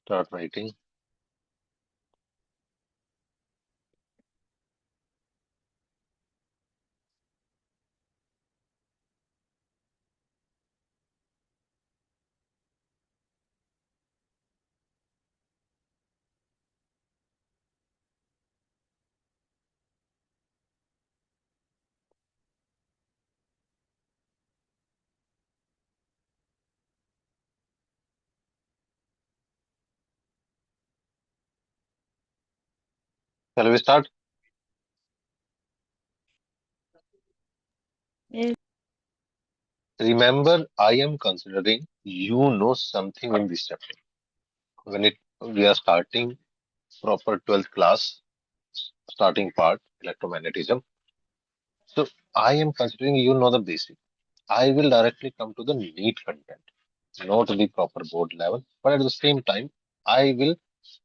Start writing. Shall we start? Yes. Remember, I am considering you know something in this chapter. We are starting proper 12th class, starting part, electromagnetism. So I am considering you know the basic. I will directly come to the NEET content, not the proper board level, but at the same time, I will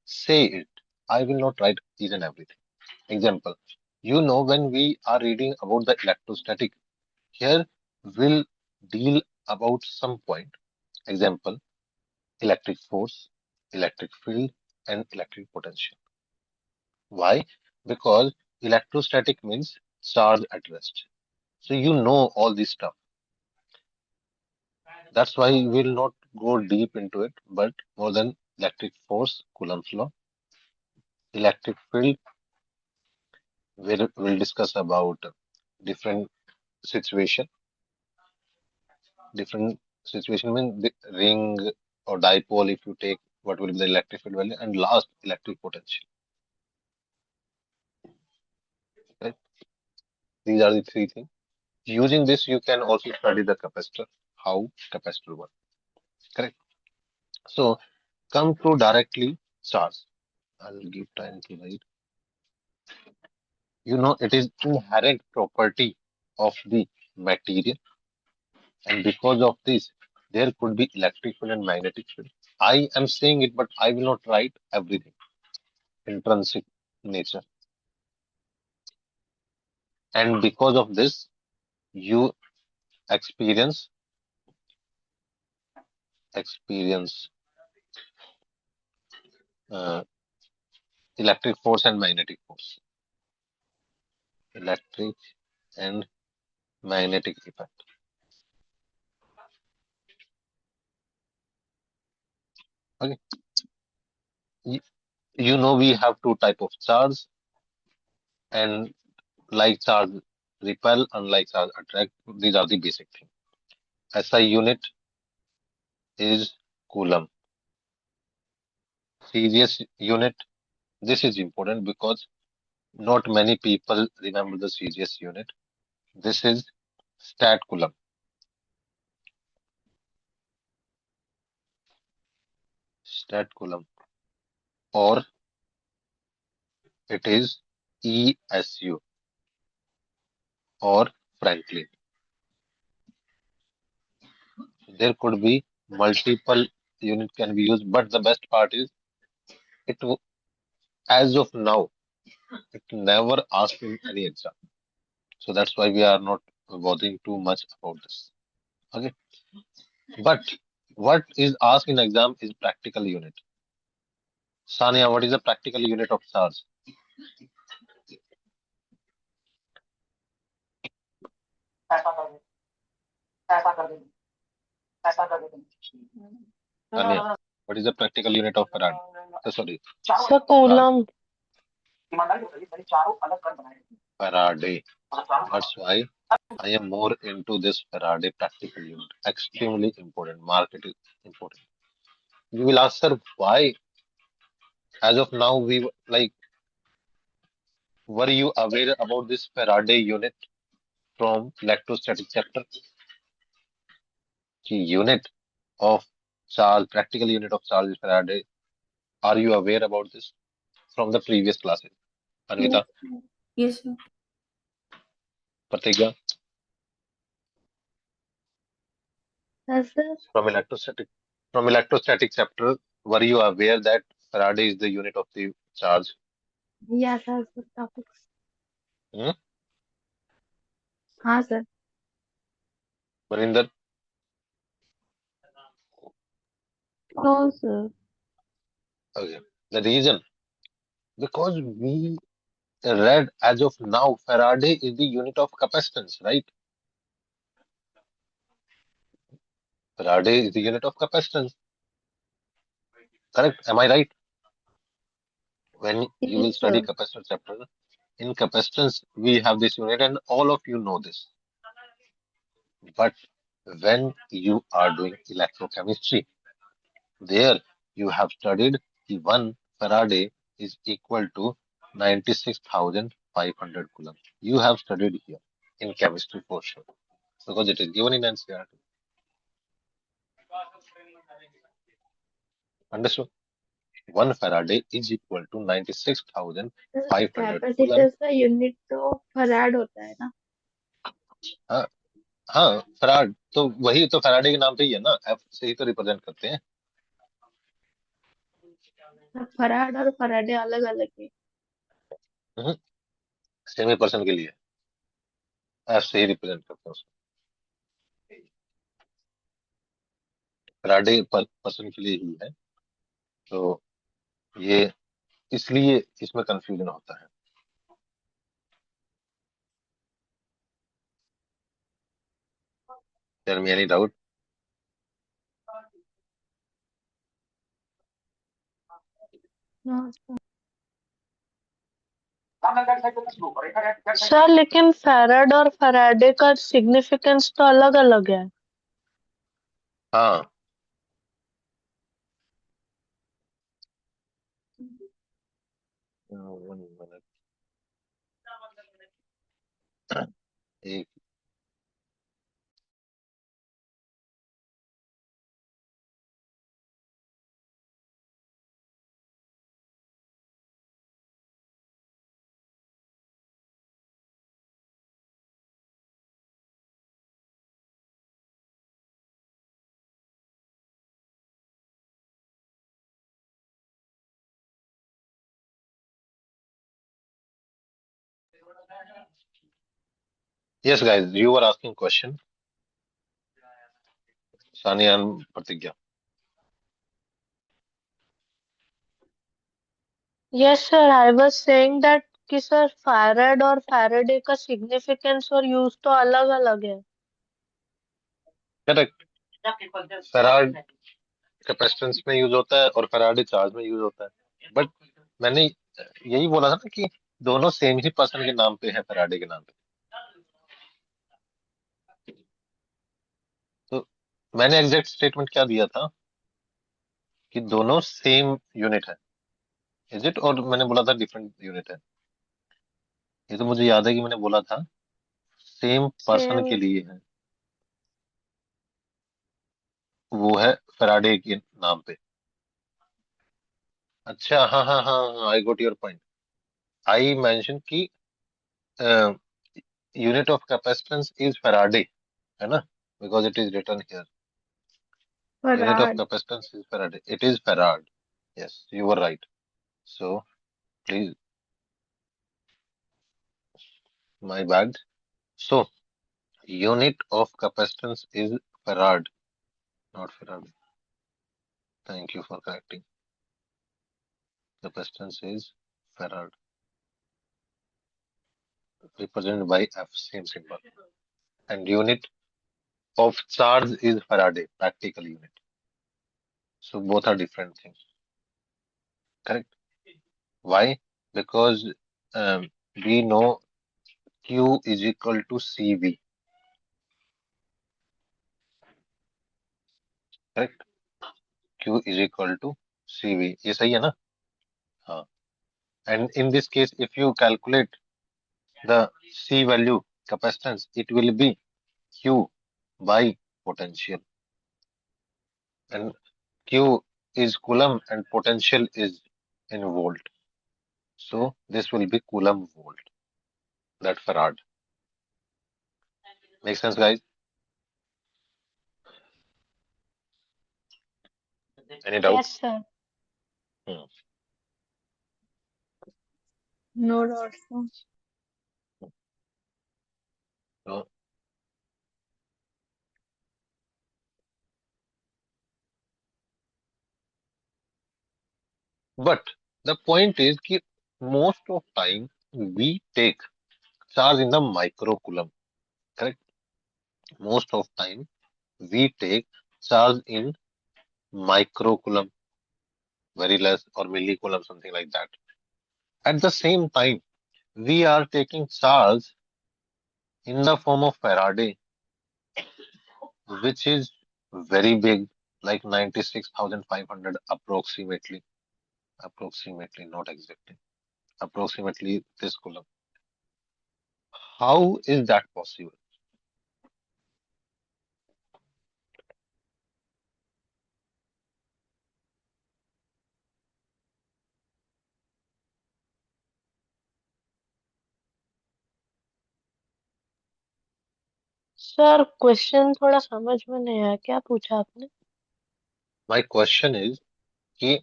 say it. I will not write each and everything. Example, when we are reading about the electrostatic, here we'll deal about some point. Example, electric force, electric field, and electric potential. Why? Because electrostatic means charge at rest. So you know all this stuff. That's why we'll not go deep into it, but more than electric force, Coulomb's law, electric field, we'll discuss about different situation. Different situation means the ring or dipole. If you take what will be the electric field value, and last electric potential. Right? These are the three things. Using this, you can also study the capacitor, how capacitor works. Correct. So come to directly charge. I'll give time to write. It is inherent property of the material, and because of this, there could be electric field and magnetic field. I am saying it, but I will not write everything. Intrinsic nature, and because of this, you experience experience uh, electric force and magnetic force, electric and magnetic effect. Okay, you, we have two type of charge, and like charge repel, unlike charge attract. These are the basic things. SI unit is coulomb. Series unit. This is important because not many people remember the series unit. This is stat coulomb. Stat coulomb, or it is ESU, or Franklin. There could be multiple unit can be used, but the best part is it as of now it never asked in any exam. So that's why we are not bothering too much about this. Okay, but what is asked in exam is practical unit. Sania, what is the practical unit of charge? Sania, what is the practical unit of Farad? Sorry, So charge. Coulomb. Faraday. That's why I am more into this Faraday practical unit. Extremely important. Market is important. You will ask, sir, why? As of now, were you aware about this Faraday unit from electrostatic chapter? The unit of charge, practical unit of charge is Faraday. Are you aware about this from the previous classes? Yes. Anvita, Yes, sir. Pratigya, Yes, sir. from electrostatic chapter, were you aware that Faraday is the unit of the charge? Yes, sir. Topics. Hmm? हाँ sir. Varinder, No, sir. Okay. The reason, because we read as of now, Faraday is the unit of capacitance, right? Faraday is the unit of capacitance. Correct? Am I right? When you will Yes, study sir. capacitor chapter, in capacitance, we have this unit, and all of you know this. But when you are doing electrochemistry, there you have studied the 1 Faraday is equal to 96,500 coulomb. You have studied here in chemistry portion because it is given in NCERT. Understood? 1 Faraday is equal to sir 96,500 coulomb. Capacitor का unit तो farad होता है ना. हाँ, हाँ, farad तो वही तो फैराडे के नाम पे ही है ना, एफ से ही तो रिप्रेजेंट करते हैं. फराड और फराडे अलग अलग है. सेमी पर्सन के लिए एफ से ही रिप्रेजेंट करते हैं उसको. फैराडे पर्सन के लिए ही है. तो ये इसलिए इसमें कंफ्यूजन होता है. There me any doubt? Sir लेकिन फैराड और फैराडे का सिग्निफिकेंस तो अलग अलग है. हाँ, वन मिनट. एक yes guys, you are asking question, Saniya and Pratigya. Yes sir, I was saying that कि सर फैराड और फैराडे का सिग्निफिकेंस और यूज तो अलग अलग है. करेक्ट. फैराड कैपेसिटेंस में यूज होता है और फैराडे चार्ज में यूज होता है. बट मैंने यही बोला था ना कि दोनों सेम ही पर्सन के नाम पे है, फैराडे के नाम पे. तो मैंने एग्जैक्ट स्टेटमेंट क्या दिया था कि दोनों सेम यूनिट है. Is it? और मैंने बोला था डिफरेंट यूनिट है. ये तो मुझे याद है कि मैंने बोला था सेम पर्सन सेम. के लिए है. वो है फैराडे के नाम पे. अच्छा, हाँ हाँ हाँ, I got your point. I mention कि unit of capacitance is Faraday, है ना, because it is written here. Unit of farad. Capacitance is Faraday, it is farad. Yes, you were right. So please, my bad. So unit of capacitance is farad, not farad. Thank you for correcting. Capacitance is farad, represented by F, same symbol. And unit of charge is Faraday, practical unit. So both are different things. Correct? Why? Because we know Q is equal to CV. Correct? Q is equal to CV. ये सही है ना? हाँ. And in this case, if you calculate the C value capacitance, it will be Q by potential, and Q is coulomb and potential is in volt. So this will be coulomb volt, that farad. Make sense, guys? Any doubt? Yes sir. Hmm. No doubt. So, But the point is कि most of time we take charge in the microcoulomb, correct? Most of time we take charge in microcoulomb, very less, or millicoulomb, something like that. At the same time, we are taking charge in the form of Faraday, which is very big, like 96,500 approximately. Approximately, not exactly. Approximately this coulomb. How is that possible? Sir question थोड़ा समझ में नहीं आया, क्या पूछा आपने? My question is कि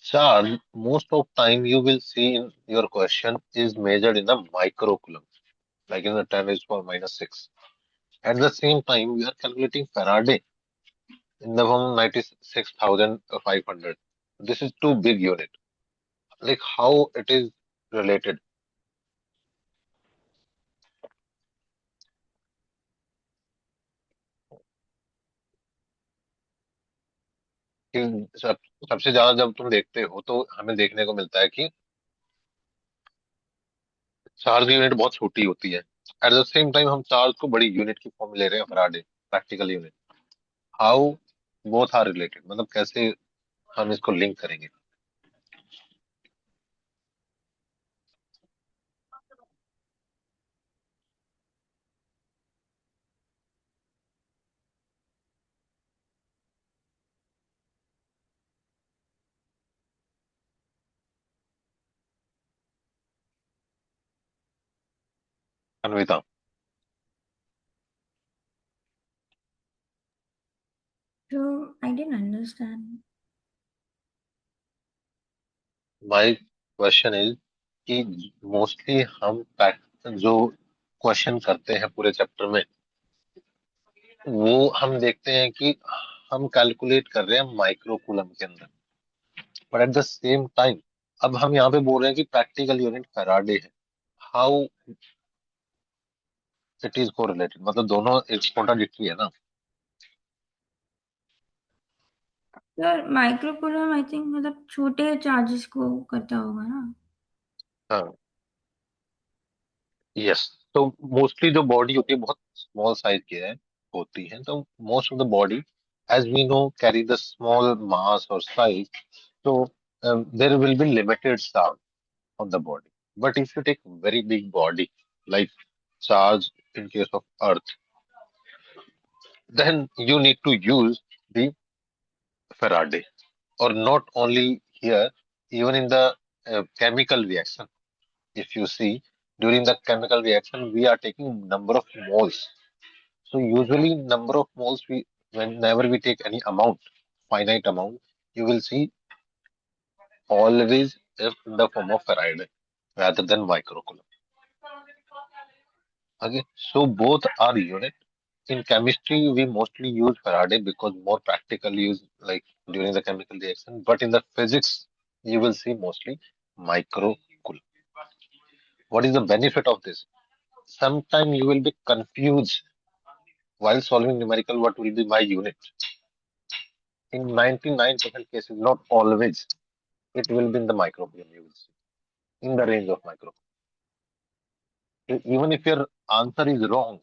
charge, most of time you will see in your question is measured in the microcoulomb, like in the 10 raised to power minus 6. At the same time, we are calculating Faraday in the form of 96,500. This is too big unit. Like how it is related? कि सब सबसे ज्यादा जब तुम देखते हो तो हमें देखने को मिलता है कि चार्ज की यूनिट बहुत छोटी होती है। एट द सेम टाइम हम चार्ज को बड़ी यूनिट की फॉर्म में ले रहे हैं, Faraday practical unit. How both are related, मतलब कैसे हम इसको लिंक करेंगे? Anvita, So I didn't understand. My question is कि मोस्टली हम जो क्वेश्चन करते हैं पूरे चैप्टर में, वो हम देखते हैं कि हम कैलकुलेट कर रहे हैं माइक्रो कूलम के अंदर, but at the same time अब हम यहाँ पे बोल रहे हैं कि प्रैक्टिकल यूनिट फैराडे है। हाउ इट इज कोरिलेटेड, मतलब दोनों एक कॉन्ट्राडिक्टरी है ना। सर माइक्रोकुलम आई थिंक मतलब छोटे चार्जेस को करता होगा ना। हाँ, यस। तो मोस्टली जो बॉडी होती है बहुत स्मॉल साइज की है, होती है, तो most of the body as we know carry the small mass और size, so there will be limited charge on the body. But if you take very big body, like charge in case of Earth, then you need to use the Faraday. Or not only here, even in the chemical reaction. If you see, during the chemical reaction, we are taking number of moles. So usually number of moles, we whenever we take any amount, finite amount, you will see always in the form of Faraday rather than microcoulomb. Okay, so both are unit. In chemistry, we mostly use Faraday because more practical use like during the chemical reaction. But in the physics, you will see mostly microcoulomb. What is the benefit of this? Sometimes you will be confused while solving numerical. What will be my unit? In 99% cases, not always, it will be in the microcoulomb. You will see in the range of micro. Even if your answer is wrong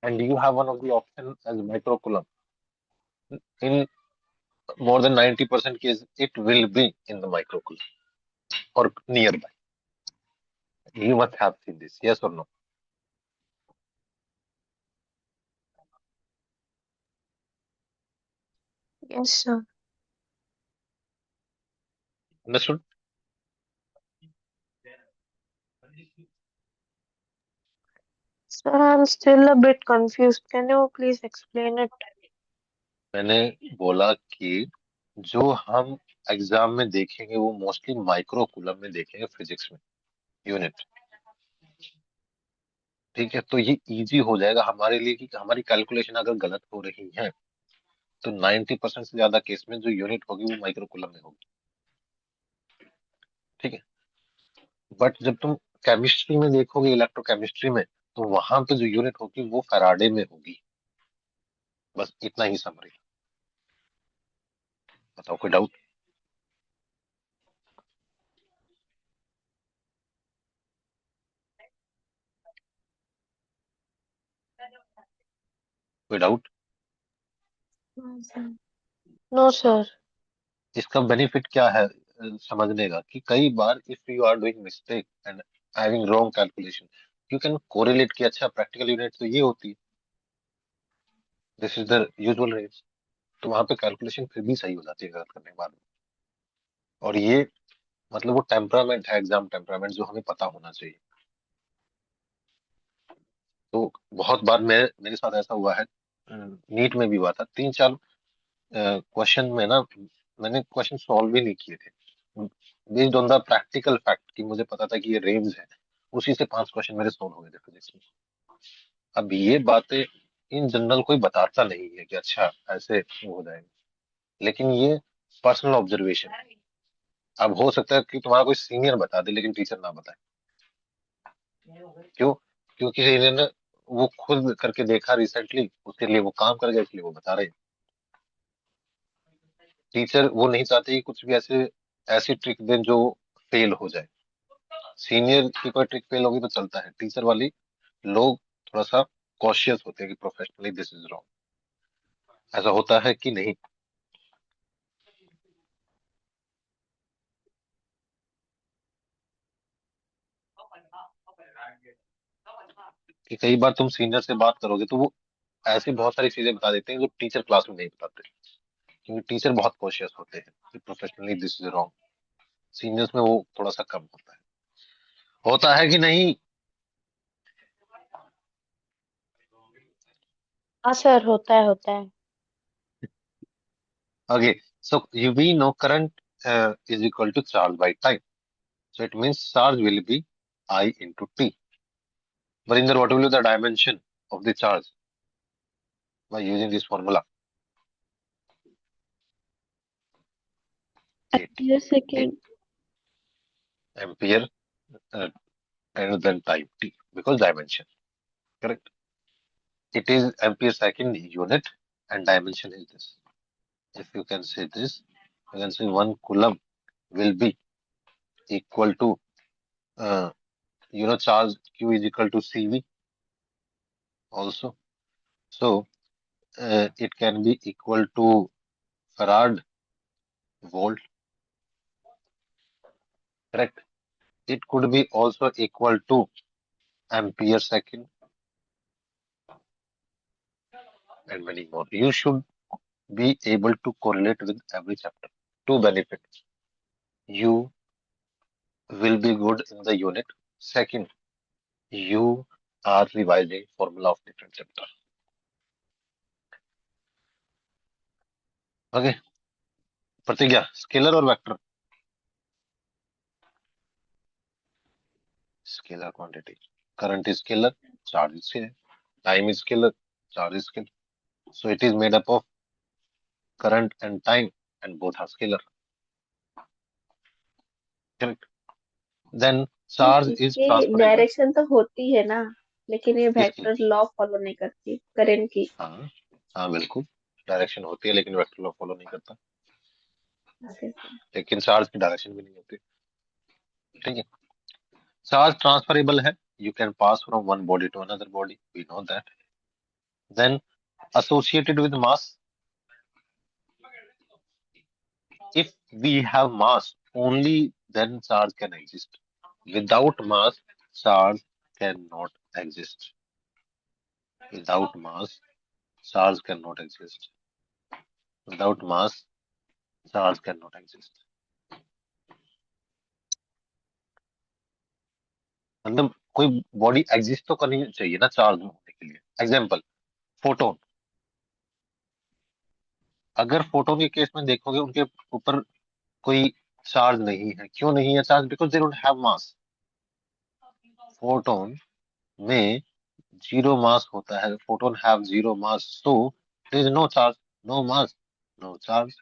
and you have one of the option as microcoulomb, in more than 90% case, it will be in the microcoulomb or nearby. You must have seen this, yes or no? Yes sir. Understood? Sir I am still a bit confused, can you please explain it? मैंने बोला कि जो हम exam में देखेंगे वो mostly microcoulomb में देखेंगे, फिजिक्स में यूनिट। ठीक है, तो ये इजी हो जाएगा हमारे लिए कि हमारी कैलकुलेशन अगर गलत हो रही है तो 90% से ज्यादा केस में जो यूनिट होगी वो माइक्रोकूलम में होगी। ठीक है, बट जब तुम केमिस्ट्री में देखोगे, इलेक्ट्रोकेमिस्ट्री में, तो वहां पे जो यूनिट होगी वो फैराडे में होगी। बस इतना ही समरी। बताओ कोई डाउट? कोई डाउट? हाँ सर। No sir. इसका बेनिफिट क्या है समझने का, कि कई बार if you are doing mistake and having wrong calculation, you can correlate कि अच्छा प्रैक्टिकल यूनिट तो ये होती है, this is the usual range. तो वहां पे कैलकुलेशन फिर भी सही हो जाती है गलत करने के बाद। और ये मतलब वो टेम्परामेंट है, एग्जाम टेम्परामेंट, जो हमें पता होना चाहिए। तो बहुत बार मेरे साथ ऐसा हुआ है, नीट में भी हुआ था, 3-4 क्वेश्चन में ना मैंने क्वेश्चन सॉल्व भी नहीं किए थे, based on the practical fact कि मुझे पता था कि ये रेंज है, उसी से 5 क्वेश्चन मेरे सॉल्व हो गए थे फिजिक्स में। अब ये बातें इन जनरल कोई बताता नहीं है कि अच्छा ऐसे वो हो जाएगा, लेकिन ये पर्सनल ऑब्जर्वेशन। अब हो सकता है कि तुम्हारा कोई सीनियर बता दे लेकिन टीचर ना बताए। क्यों? क्योंकि सीनियर ने वो खुद करके देखा रिसेंटली, उसके लिए वो काम कर गया, इसलिए वो बता रहे हैं। टीचर वो नहीं चाहते कि कुछ भी ऐसे ऐसी ट्रिक दें जो फेल हो जाए। सीनियर की कोई ट्रिक फेल होगी तो चलता है, टीचर वाली लोग थोड़ा सा कॉशियस होते हैं कि प्रोफेशनली दिस इज रॉन्ग। ऐसा होता है कि नहीं? कि कई बार तुम सीनियर से बात करोगे तो वो ऐसी बहुत सारी चीजें बता देते हैं जो टीचर क्लास में नहीं बताते, क्योंकि टीचर बहुत कॉशियस होते हैं कि professionally this is wrong. Seniors में वो थोड़ा सा कम होता है कि नहीं? हाँ सर, होता है होता है। Okay, so we know current is equal to charge by time. So it means charge will be I into T. Barinder, what will be the dimension of the charge by using this formula? 8. ये 8 second. ampere uh, and then time T, because dimension. Correct. It is ampere second unit and dimension is this. If you can say this, you can say 1 coulomb will be equal to, uh, charge Q is equal to CV also. So it can be equal to farad volt, correct? It could be also equal to ampere second and many more. You should be able to correlate with every chapter. Two benefits: you will be good in the unit. Second, you are revising formula of different chapter. Okay, प्रतिज्ञा, scalar और vector? Scalar quantity, current is scalar, charge is scalar, time is scalar, charge is scalar. So it is made up of current and time, and both are scalar. Correct. Then sir charge is इसकी transferable. Direction तो होती है ना, लेकिन ये किसकी? Vector law follow नहीं करती करंट की। हाँ, हाँ बिल्कुल, डायरेक्शन होती है लेकिन वेक्टर लॉ फॉलो नहीं करता। Okay sir. लेकिन चार्ज की डायरेक्शन भी नहीं होती। ठीक है। चार्ज ट्रांसफरेबल है, you can pass from one body to another body, we know that. Then associated with mass, if we have mass only then charge can exist. Without mass, charge cannot exist. Without mass, charge cannot exist. Without mass, charge cannot exist. मतलब कोई body exist तो करनी चाहिए ना charge होने के लिए। Example, photon. अगर फोटोन के केस में देखोगे उनके ऊपर कोई चार्ज नहीं है। क्यों नहीं है charge? Because they don't have mass. Photon में जीरो मास होता है, photon have zero mass, so there is no charge, no mass, no charge.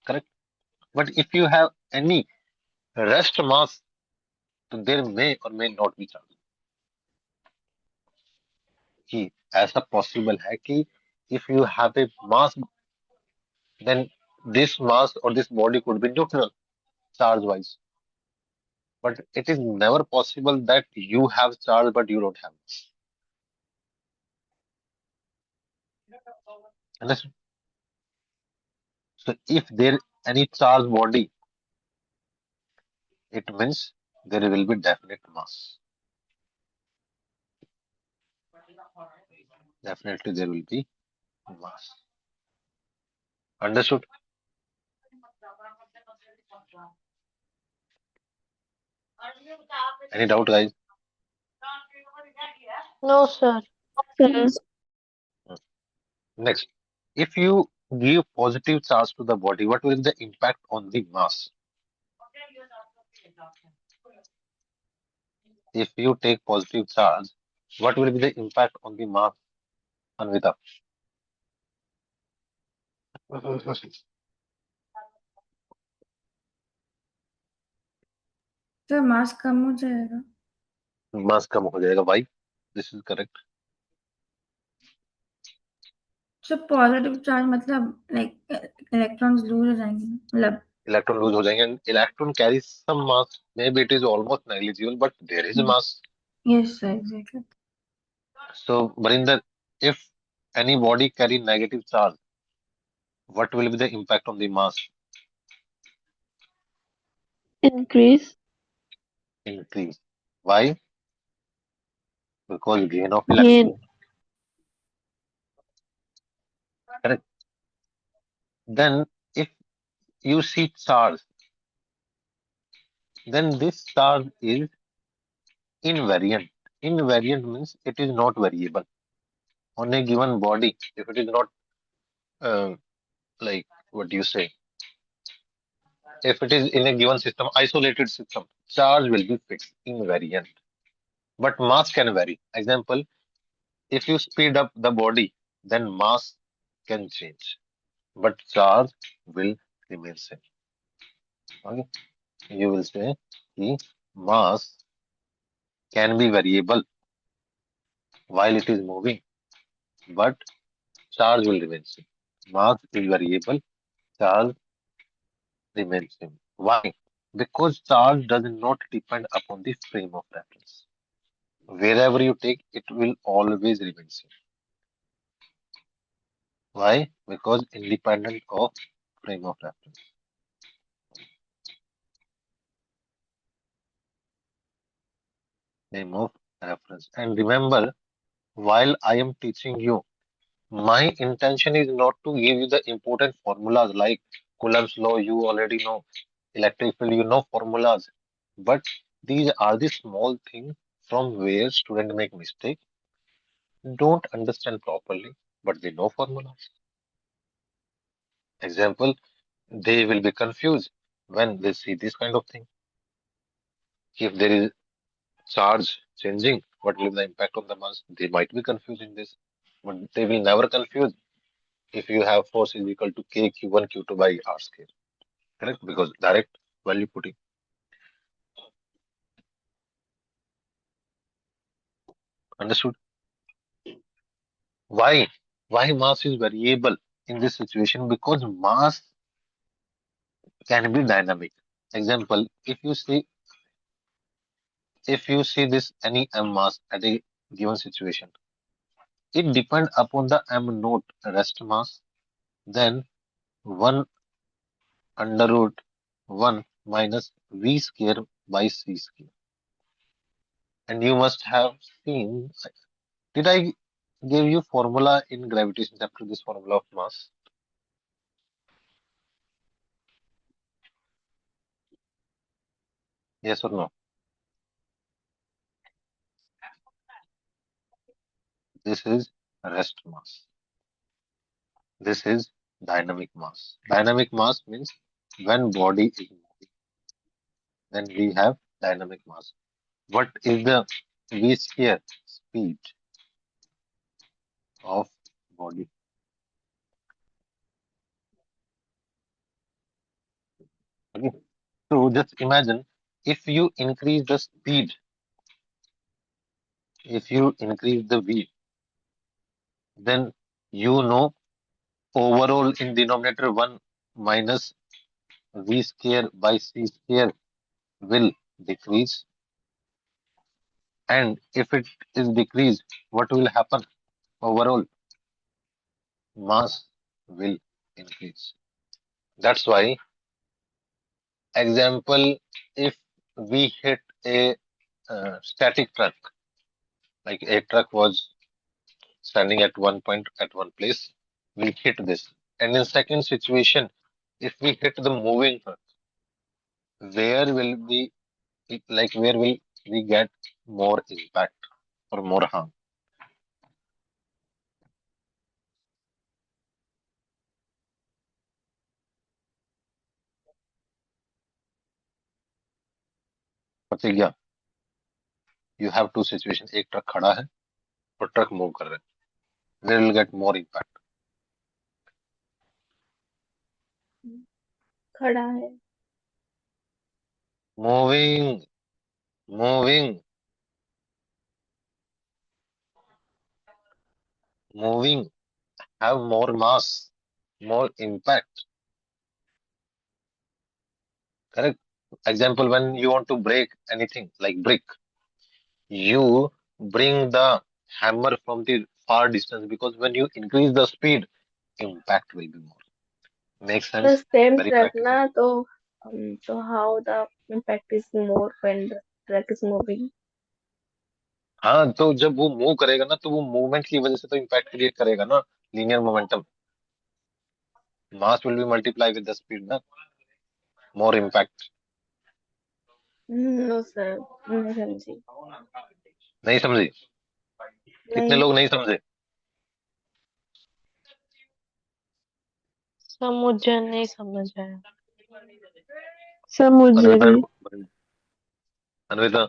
Correct. But if you have any Rest mass, there may or may not be charge कि ऐसा possible है कि if you have a mass, then this mass or this body could be neutral charge wise, but it is never possible that you have charge but you don't have mass. Understand? So if there any charge body, it means there will be definite mass. Definitely there will be mass. Understood? Any doubt, guys? No, sir. Sir, Next, if you give positive charge to the body, what will be the impact on the mass? If you take positive charge, what will be the impact on the mass, Anvita? तो मास कम हो जाएगा. मास कम हो जाएगा. Why? This is correct. So positive charge मतलब like electrons loose हो जाएंगे, मतलब Electron lose हो जाएंगे. And electron carries some mass. Maybe it is almost negligible, but there is mass. Yes sir exactly. So, Barinder, if any body carry negative charge, what will be the impact on the mass? increase, Increase. Why? Because gain of gain, electron. Correct. Then, if you see charge, then this charge is invariant. Invariant means it is not variable on a given body. If it is not like what do you say? If it is in a given system, isolated system, charge will be fixed, invariant. But mass can vary. Example, if you speed up the body, then mass can change, but charge will remain same. Okay, you will say the mass can be variable while it is moving, but charge will remain same. Mass is variable, charge remains same. Why? Because charge does not depend upon the frame of reference. Wherever you take, it will always remain same. Why? Because independent of frame of reference. Frame of reference. And remember, while I am teaching you, my intention is not to give you the important formulas like Coulomb's law, you already know, electric field, you know formulas. But these are the small things from where students make mistake, don't understand properly, but they know formulas. Example, they will be confused when they see this kind of thing. If there is charge changing, what will be the impact on the mass? They might be confused in this, but they will never confuse if you have force is equal to k q1 q2 by r square. Correct? Because direct value putting. Understood? Why? Why mass is variable in this situation? Because mass can be dynamic. Example, if you see this any m mass at a given situation, it depends upon the m naught rest mass, then 1 under root 1 minus v square by c square. And you must have seen, did I give you formula in gravitation chapter, this formula of mass? Yes or no? This is rest mass. This is dynamic mass. Dynamic mass means when body is moving, then we have dynamic mass. What is the v square? Speed of body. Okay. So just imagine, if you increase the speed, if you increase the v, then you know overall in denominator 1 minus v square by c square will decrease. And if it is decreased, what will happen? Overall mass will increase. That's why, example, if we hit a static truck, like a truck was standing at one point at one place, we hit this. And in second situation, if we hit the moving truck, where will we, like, where will we get more impact or more harm? प्रतिज्ञा, you have two situations, एक truck खड़ा है और truck move कर रहा है, where will get more impact? खड़ा है। Moving, moving, moving have more mass, more impact. Correct. Example, when you want to break anything like brick, you bring the hammer from the far distance, because when you increase the speed, impact will be more. Makes The sense? same Very truck practical. ना तो how the impact is more when the truck is moving? हाँ, तो जब वो move करेगा ना, तो वो मूवमेंट की वजह से तो इम्पैक्ट क्रिएट करेगा ना, linear momentum, mass will be multiply with the speed ना, मोर इम्पैक्ट. No sir, नहीं समझी। नहीं समझे? कितने नहीं लोग नहीं समझे? सर मुझे नहीं समझ आया। सर मुझे अनविता, भी। अनविता,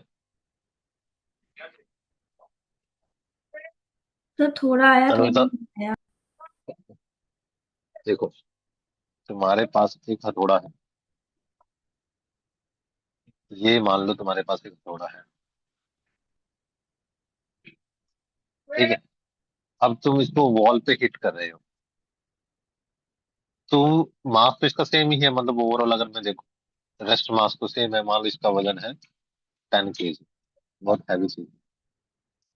तो थोड़ा आया, थोड़ा अनविता, नहीं आया। देखो, तुम्हारे पास एक हथौड़ा है, ये मान लो तुम्हारे पास एक हथौड़ा है, ठीक है. अब तुम इसको वॉल पे हिट कर रहे हो, तो मास तो इसका सेम ही है, मतलब ओवरऑल अगर मैं देखूं, रेस्ट मास तो सेम है. मान लो इसका वजन है 10 kg, बहुत हैवी चीज.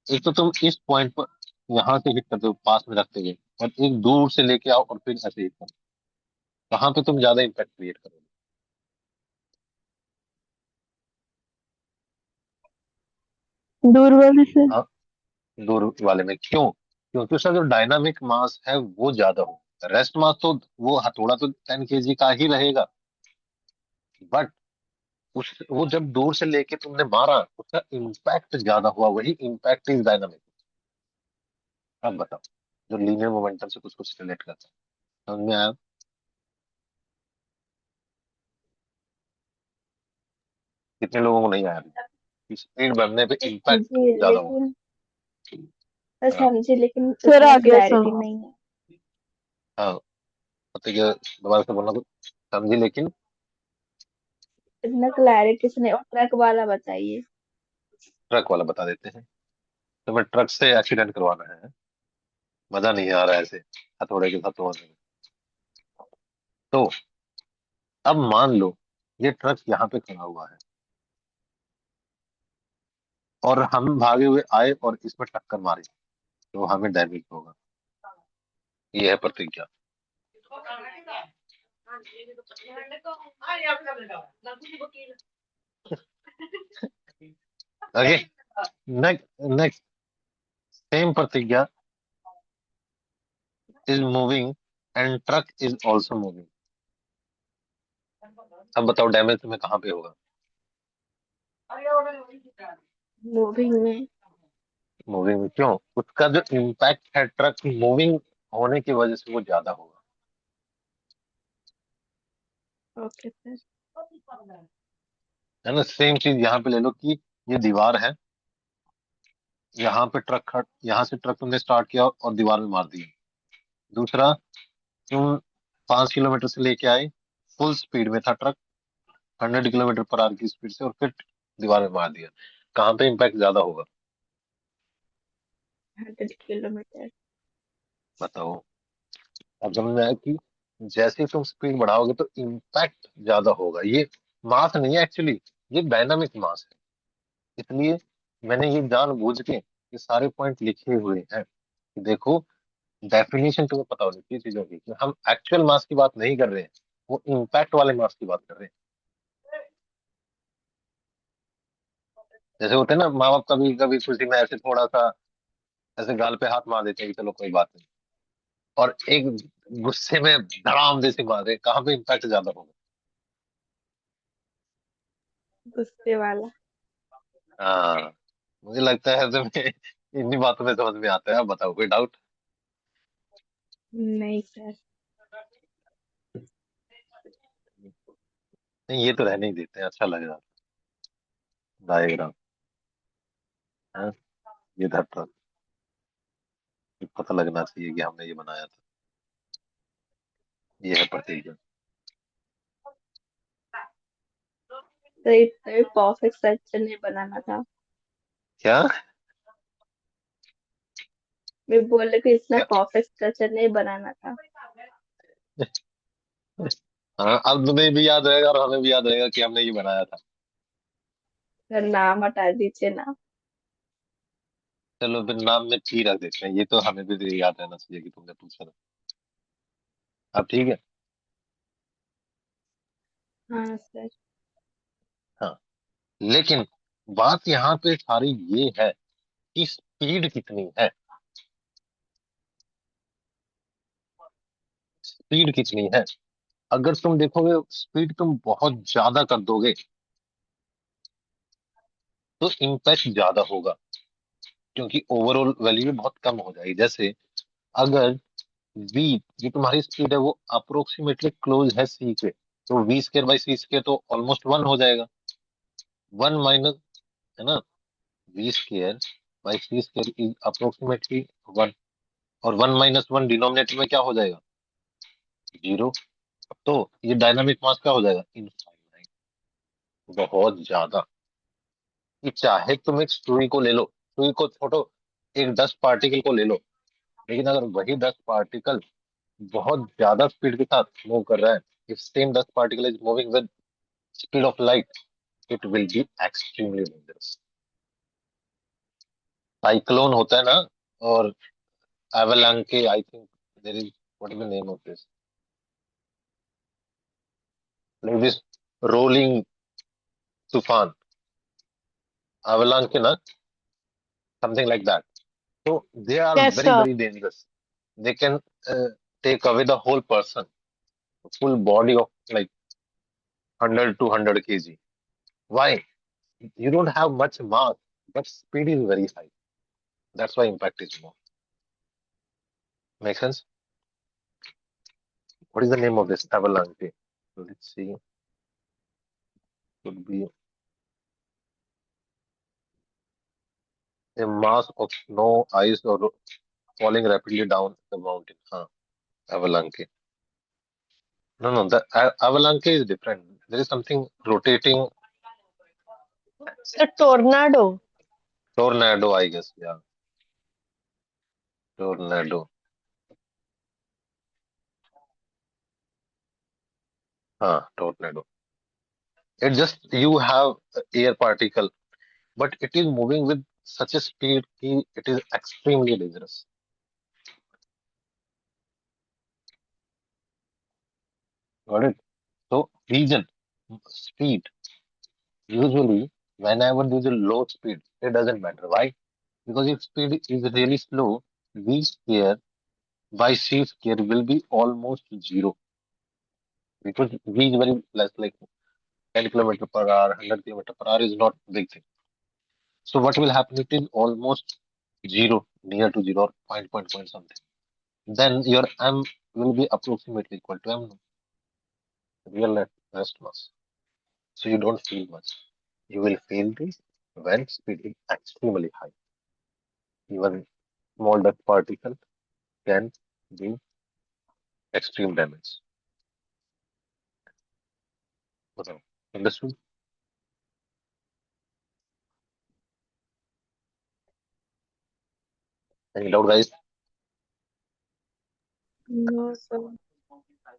एक तो तुम इस पॉइंट पर यहाँ से हिट करते हो पास में रखते हुए, और एक दूर से लेके आओ और फिर ऐसे हिट करो, कहाँ पे तुम ज्यादा इम्पैक्ट क्रिएट करोगे? दूर वाले से। हाँ, दूर वाले में. क्यों? क्योंकि उसका जो डायनामिक मास है वो ज्यादा हो. रेस्ट मास तो, वो हथौड़ा तो 10 kg का ही रहेगा, बट उस वो जब दूर से लेके तुमने मारा, उसका इम्पैक्ट ज्यादा हुआ, वही इम्पैक्ट इज डायनामिक. अब बताओ, जो लीनियर मोमेंटम से कुछ कुछ रिलेट करता है, समझ में आया? कितने लोगों को नहीं आया अभी? स्पीड बढ़ने पे सर इम्पैक्ट समझी ज्यादा होगा. लेकिन सर हाँ. समझी लेकिन सर उसमें आगे क्लैरिटी सर। नहीं है। हाँ, तो ये दोबारा से बोलना, तो समझी लेकिन. इतना क्लैरिटी से नहीं, और ट्रक वाला बताइए। ट्रक वाला बता देते हैं. तो मैं ट्रक से एक्सीडेंट करवाना है, मजा नहीं आ रहा है ऐसे हथौड़े के साथ तोड़ने में. तो अब मान लो ये ट्रक यहाँ पे खड़ा हुआ है, और हम भागे हुए आए और इसमें टक्कर मारी, तो हमें डैमेज होगा. ये है प्रतिज्ञा. ओके. नेक्स्ट, सेम प्रतिज्ञा is moving and truck is also moving. अब बताओ डैमेज तुम्हें कहाँ पे होगा? मूविंग में। मूविंग में. क्यों? उसका जो इम्पैक्ट है ट्रक मूविंग होने की वजह से वो ज्यादा होगा. Okay sir. है ना? सेम चीज यहाँ पे ले लो कि ये दीवार है, यहाँ पे ट्रक खड़, यहाँ से ट्रक तुमने स्टार्ट किया और दीवार में मार दिया. दूसरा, तुम 5 किलोमीटर से लेके आए, फुल स्पीड में था ट्रक, 100 किलोमीटर पर आवर की स्पीड से और फिर दीवार में मार दिया, कहाँ पे इम्पैक्ट ज्यादा होगा? 100 किलोमीटर। बताओ। अब समझ में आया कि जैसे ही तुम स्पीड बढ़ाओगे तो इम्पैक्ट ज्यादा होगा। ये मास नहीं है एक्चुअली, ये डायनामिक मास है। इसलिए मैंने ये जानबूझ के ये सारे पॉइंट लिखे हुए हैं कि देखो, डेफिनेशन तुम्हें पता होनी चाहिए चीजों की, कि हम एक्चुअल मास की बात नहीं कर रहे हैं, वो इम्पैक्ट वाले मास की बात कर रहे हैं। जैसे होते हैं ना माँ बाप, कभी कभी खुशी में ऐसे थोड़ा सा ऐसे गाल पे हाथ मार देते हैं कि चलो कोई बात नहीं, और एक गुस्से में धड़ाम जैसे मारे, कहाँ पे इम्पैक्ट ज्यादा होगा? गुस्से वाला। हाँ, मुझे लगता है तुम्हें इन्हीं बातों में समझ में आता है। अब बताओ, कोई डाउट? नहीं सर। नहीं, ये तो रहने ही देते हैं, अच्छा लग रहा डायग्राम है। ये धर पता लगना चाहिए कि हमने ये बनाया था। ये है प्रतीक। तो इतना परफेक्ट स्ट्रक्चर नहीं बनाना था। क्या? मैं बोल रही थी इतना क्या? परफेक्ट स्ट्रक्चर नहीं बनाना था। हाँ, अब तुम्हें भी याद रहेगा और हमें भी याद रहेगा कि हमने ये बनाया था। सर नाम हटा दीजिए ना। चलो फिर नाम में टी रख देते हैं, ये तो हमें भी याद रहना चाहिए कि तुमने पूछा था। अब ठीक है। हाँ सर। हाँ, लेकिन बात यहाँ पे सारी ये है कि स्पीड कितनी है। स्पीड कितनी है? अगर तुम देखोगे स्पीड तुम बहुत ज्यादा कर दोगे तो इम्पैक्ट ज्यादा होगा, क्योंकि ओवरऑल वैल्यू बहुत कम हो जाएगी। जैसे अगर v, जो तुम्हारी स्पीड है वो अप्रोक्सीमेटली क्लोज है c के, तो v square by c square तो ऑलमोस्ट वन हो जाएगा। वन माइनस, है ना, v square by c square is approximately one, और वन माइनस वन डिनोमिनेटर में क्या हो जाएगा? जीरो। तो ये डायनामिक मास क्या हो जाएगा? इनफाइनाइट, बहुत ज्यादा। कि चाहे तुम एक सुई को ले लो, सुई को छोड़ो, एक 10 पार्टिकल को ले लो, लेकिन अगर वही 10 पार्टिकल बहुत ज्यादा स्पीड के साथ मूव कर रहा है, if same 10 particle is moving with speed of light, it will be extremely dangerous. Cyclone होता है ना, और avalanche, I think there is, what is the name of this, like this, rolling तूफान, एवलांके ना, something like that. So they are Yes, very sir. very dangerous. They can take away the whole person, full body of like 100 to 100 kg. Why? You don't have much mass, but speed is very high. That's why impact is more. Make sense? What is the name of this avalanche? Let's see. Could be a mass of snow, ice, or falling rapidly down the mountain. Huh. Avalanche. No, no. The avalanche is different. There is something rotating. The tornado. Tornado, I guess. Yeah. Tornado. Huh. Tornado. It just you have air particle, but it is moving with such a speed कि it is extremely dangerous. Got it? So region, speed. Usually, whenever there is a low speed, it doesn't matter. Why? Because if speed is really slow, v square by c square will be almost zero, because v is very less, like 10 kilometer per hour, 100 kilometer per hour is not big thing. So what will happen? It is almost zero, near to zero, or point something. Then your m will be approximately equal to m, real rest mass. So you don't feel much. You will feel this when speed is extremely high. Even small dust particle can do extreme damage. बताओ। Understood? Any doubt, guys? No, sir.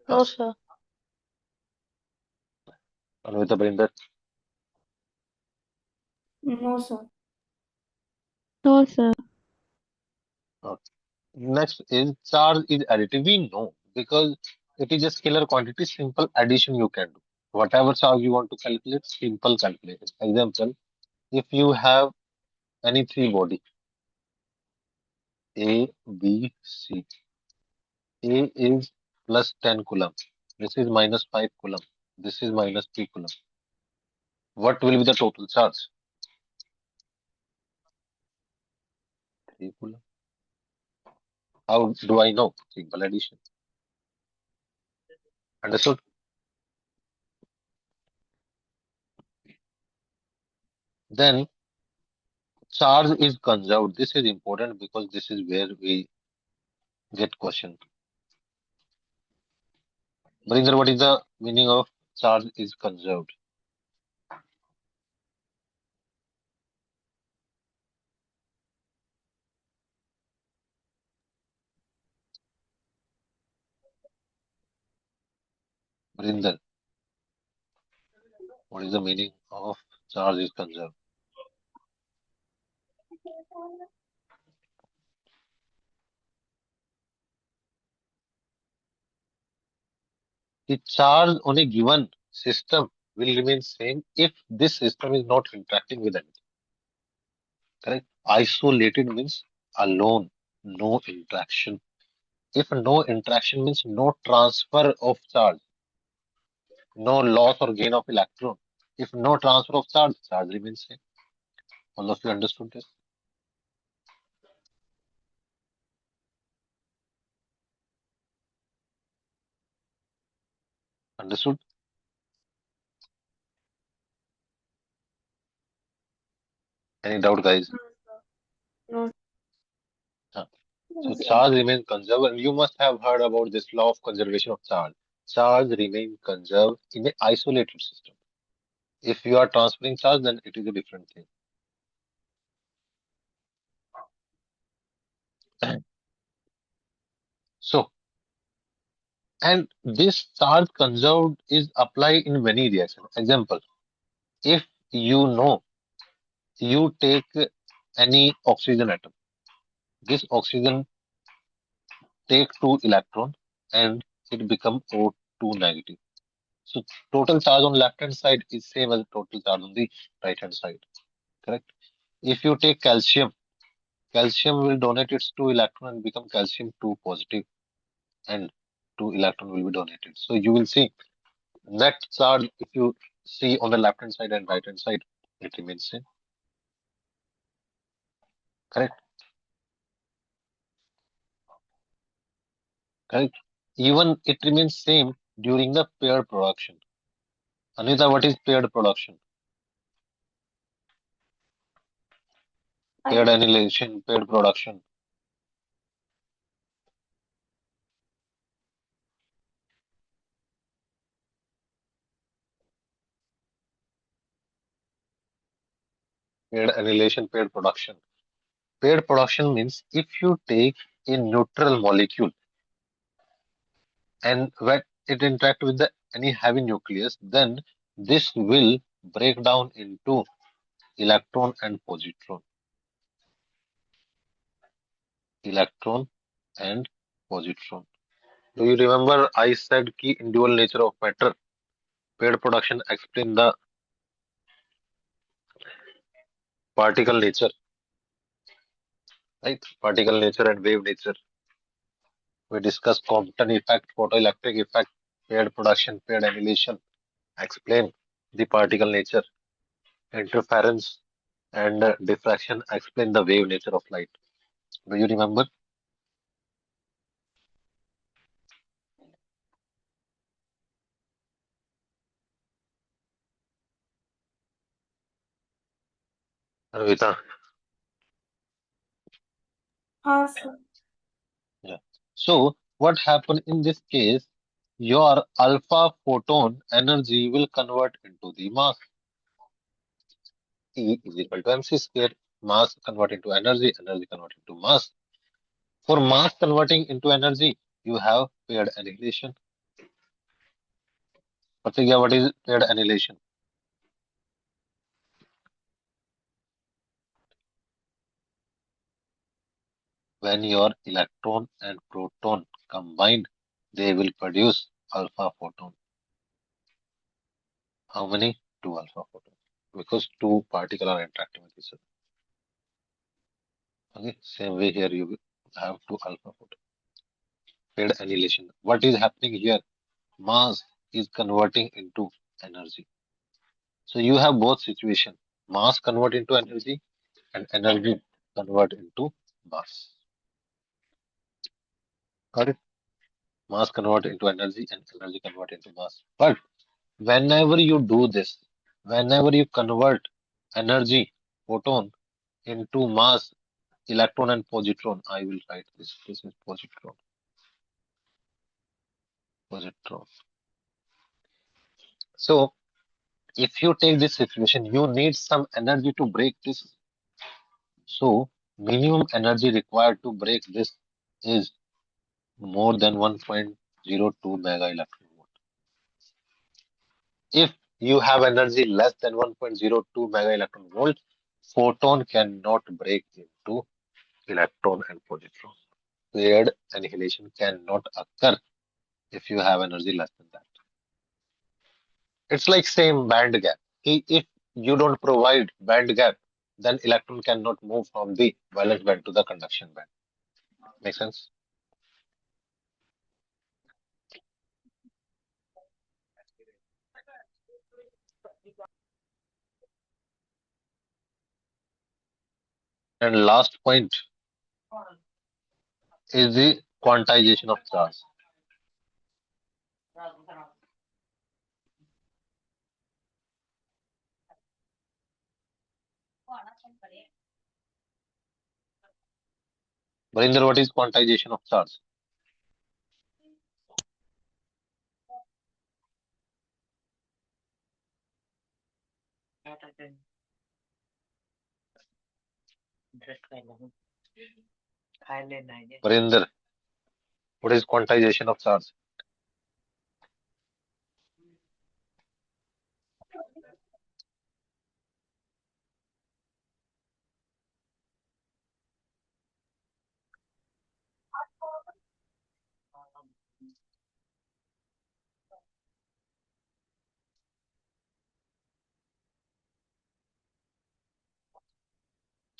No, sir. Anvita, Barinder? No, sir. No, sir. Okay. Next is charge is additive. We know because it is a scalar quantity, simple addition you can do. Whatever charge you want to calculate, simple calculation. Example, if you have any three body, A, B, C. A is plus 10 coulomb. This is minus 5 coulomb. This is minus 3 coulomb. What will be the total charge? 3 coulomb. How do I know? Simple addition. Understood? Then charge is conserved. This is important because this is where we get question. Barinder, what is the meaning of charge is conserved? Barinder, what is the meaning of charge is conserved? The charge on a given system will remain same if this system is not interacting with anything. Correct? Isolated means alone, no interaction. If no interaction means no transfer of charge, no loss or gain of electron. If no transfer of charge, charge remains same. All of you understood this? Understood? Any doubt, guys? No, Huh. No, So sir. charge remains conserved, and you must have heard about this law of conservation of charge. Charge remains conserved in an isolated system. If you are transferring charge, then it is a different thing. So, and this charge conserved is applied in many reactions. Example, if you know you take any oxygen atom, this oxygen take two electron and it become O2 negative. So total charge on left hand side is same as total charge on the right hand side. Correct? If you take calcium, calcium will donate its two electron and become calcium 2 positive and two electron will be donated. So you will see net charge if you see on the left hand side and right hand side, it remains same. Correct? Correct? Even it remains same during the paired production. Anita, what is paired production? I Paired annihilation, paired production. Paired annihilation, paired production. Paired production means if you take a neutral molecule and when it interact with the any heavy nucleus, then this will break down into electron and positron. Electron and positron. Do you remember I said key in dual nature of matter? Paired production explain the particle nature, right? Particle nature and wave nature. We discuss Compton effect, photoelectric effect, paired production, paired annihilation. Explain the particle nature, interference, and diffraction. Explain the wave nature of light. Do you remember? Anvita? asked. Yeah. So what happened in this case? your alpha photon energy will convert into the mass. E is equal to mc square. Mass convert into energy, energy convert into mass. For mass converting into energy, you have paired annihilation. Pratigya, what is paired annihilation? When your electron and proton combine, they will produce alpha photon. How many? Two alpha photons. Because two particles are interacting with each other. Okay, same way here you have two alpha photons. Paired annihilation. What is happening here? Mass is converting into energy. So you have both situation. Mass convert into energy and energy convert into mass. Got it? Mass convert into energy and energy convert into mass. But whenever you do this, whenever you convert energy, photon into mass, electron and positron, I will write this. This is positron. Positron. So if you take this situation, you need some energy to break this. So minimum energy required to break this is more than 1.02 mega electron volt. If you have energy less than 1.02 mega electron volt, photon cannot break into electron and positron. Paired annihilation cannot occur if you have energy less than that. It's like same band gap. If you don't provide band gap, then electron cannot move from the valence band to the conduction band. Make sense? And last point is the quantization of charge. Barinder, what is quantization of charge? Barinder, what is quantization of charge?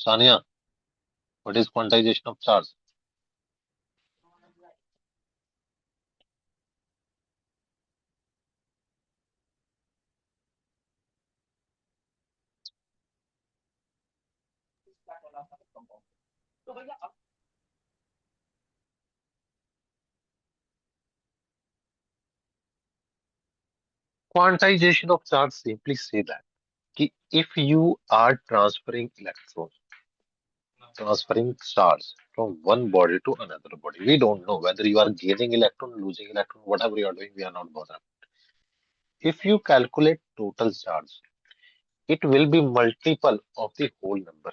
Sania, what is quantization of charge? Quantization of charge simply say that if you are transferring charge from one body to another body, we don't know whether you are gaining electron, losing electron, whatever you are doing, we are not bothered. If you calculate total charge, it will be multiple of the whole number.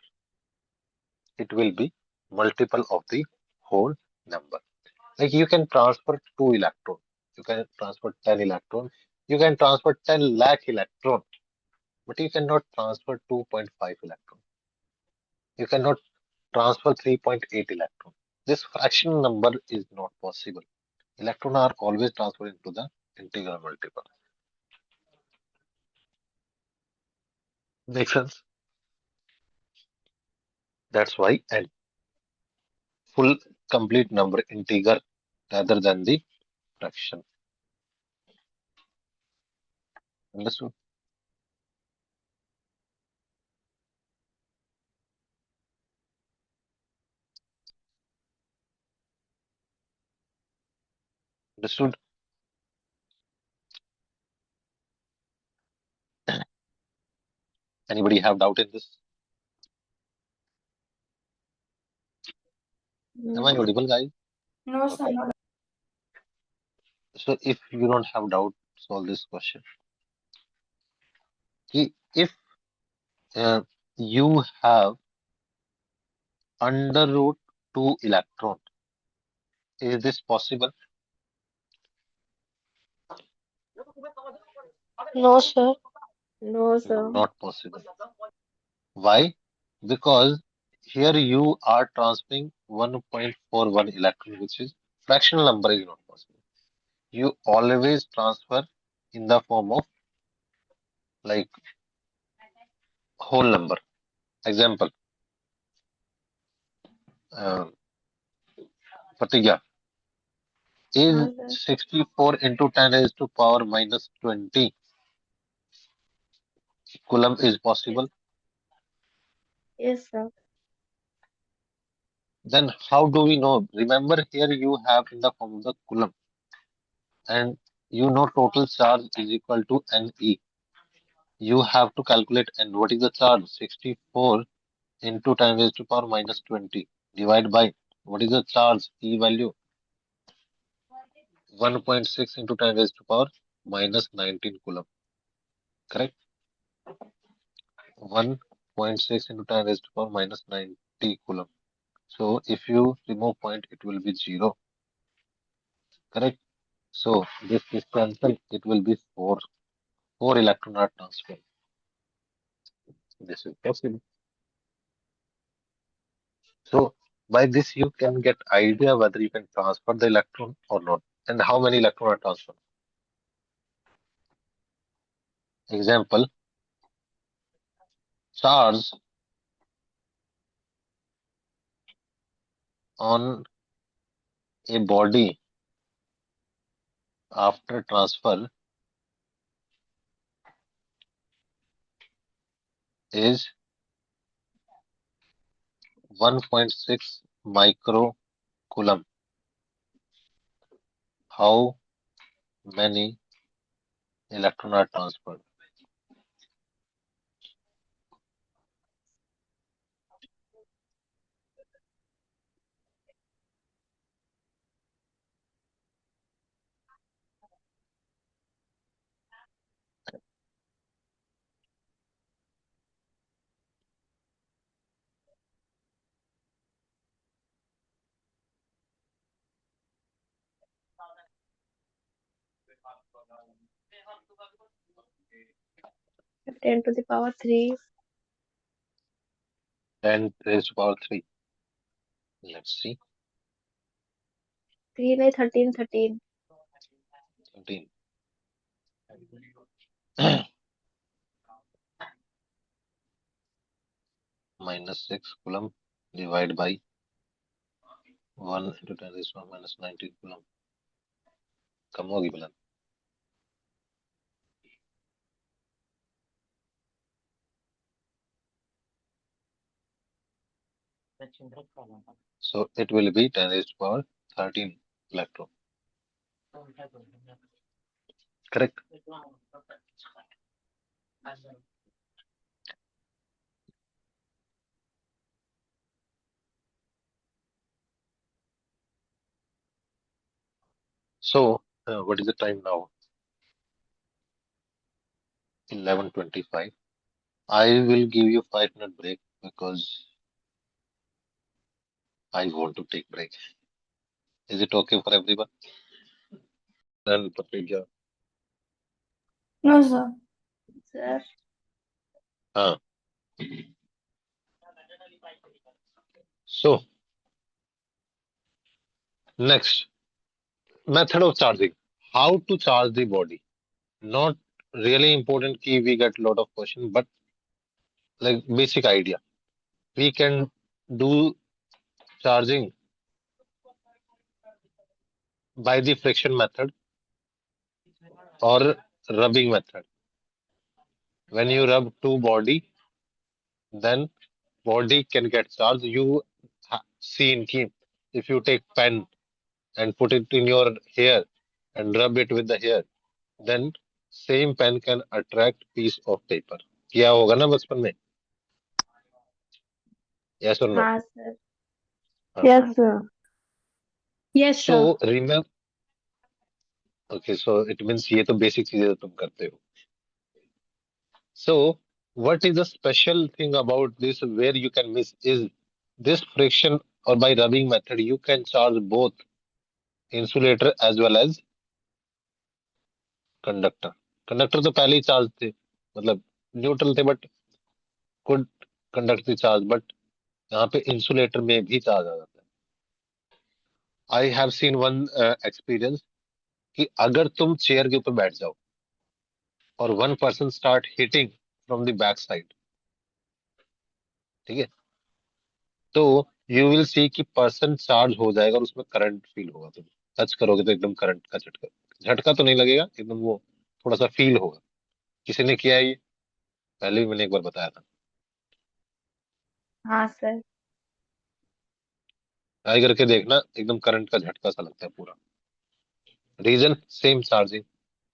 It will be multiple of the whole number. Like you can transfer 2 electron, you can transfer 10 electron, you can transfer 10 lakh electron, but you cannot transfer 2.5 electron. You cannot transfer 3.8 electron. This fraction number is not possible. Electrons are always transferred into the integral multiple. Make sense? That's why and full complete number integer rather than the fraction. Understood? Understood? Anybody have doubt in this? Am I No. audible, guys? No, sir. So if you don't have doubt, solve this question. If you have under root 2 electron, is this possible? No, sir. No, sir. Not possible. Why? Because here you are transferring 1.41 electron, which is fractional number is not possible. You always transfer in the form of like whole number. Example, uh, Pratigya, is हाँ sir. 64 into 10 raised to power minus 20 coulomb is possible? Yes, sir. Then how do we know? Remember here you have in the form of the coulomb and you know total charge is equal to NE. You have to calculate and what is the charge? 64 into 10 raised to power minus 20 divide by what is the charge E value? 1.6 into 10 raised to power minus 19 coulomb. Correct? 1.6 into 10 raised to power minus 90 coulomb. So if you remove point, it will be 0. Correct? So this is cancelled. It will be 4. 4 electron are transferred. This is possible. So by this you can get idea whether you can transfer the electron or not and how many electron are transferred. Example, charge on a body after transfer is 1.6 micro coulomb. How many electron are transferred? Ten to the power 3. 10 raised to power 3. Let's see. 3 नहीं 13 13. 13. Minus 6 coulomb divided by 1 into 10 raised to power minus 19 coulomb. कम होगी बुलंद. So it will be 10 raised to power 13 electron. Correct? So what is the time now? 11:25. I will give you 5-minute break because I want to take break. Is it okay for everyone? Then Patricia. No, sir. Sir. So next method of charging. How to charge the body? Not really important key we get a lot of questions, but like basic idea. We can do charging by the friction method or rubbing method. When you rub two body, then body can get charged. You see in key. If you take pen and put it in your hair and rub it with the hair, then same pen can attract piece of paper. किया होगा ना बचपन में? Yes or no? हाँ sir. हाँ. Yes sir. Yes, sir. So remember, okay, so it means ये तो basic चीजें तो तुम करते हो. So what is the special thing about this where you can miss is this friction, or by rubbing method you can charge both insulator as well as conductor. Conductor तो पहले ही चार्ज थे, मतलब न्यूट्रल थे, but could conduct the charge. बट यहाँ पे insulator में भी चार्ज आ जाता है. I have seen one experience कि अगर तुम चेयर के ऊपर बैठ जाओ और one person start hitting from the back side, ठीक है, तो यू विल सी कि पर्सन चार्ज हो जाएगा और उसमें करंट फील होगा. तुम टच करोगे तो एकदम करंट का झटका, झटका तो नहीं लगेगा, एकदम वो थोड़ा सा फील होगा. किसी ने किया है ये? पहले भी मैंने एक बार बताया था. हाँ सर। ट्राई करके देखना, एकदम करंट का झटका सा लगता है पूरा. Reason same, charging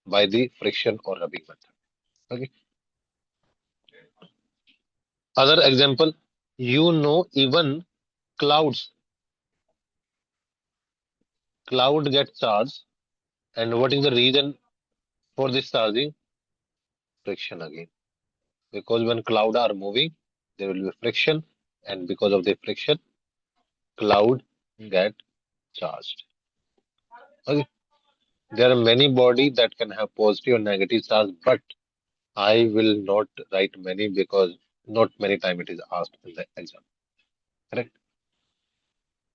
by the friction और rubbing method. Okay. Other example, you know even clouds cloud get charged, and what is the reason for this charging? Friction again, because when cloud are moving there will be friction, and because of the friction cloud get charged. Okay. There are many body that can have positive and negative charge, but I will not write many because not many time it is asked in the exam. Correct.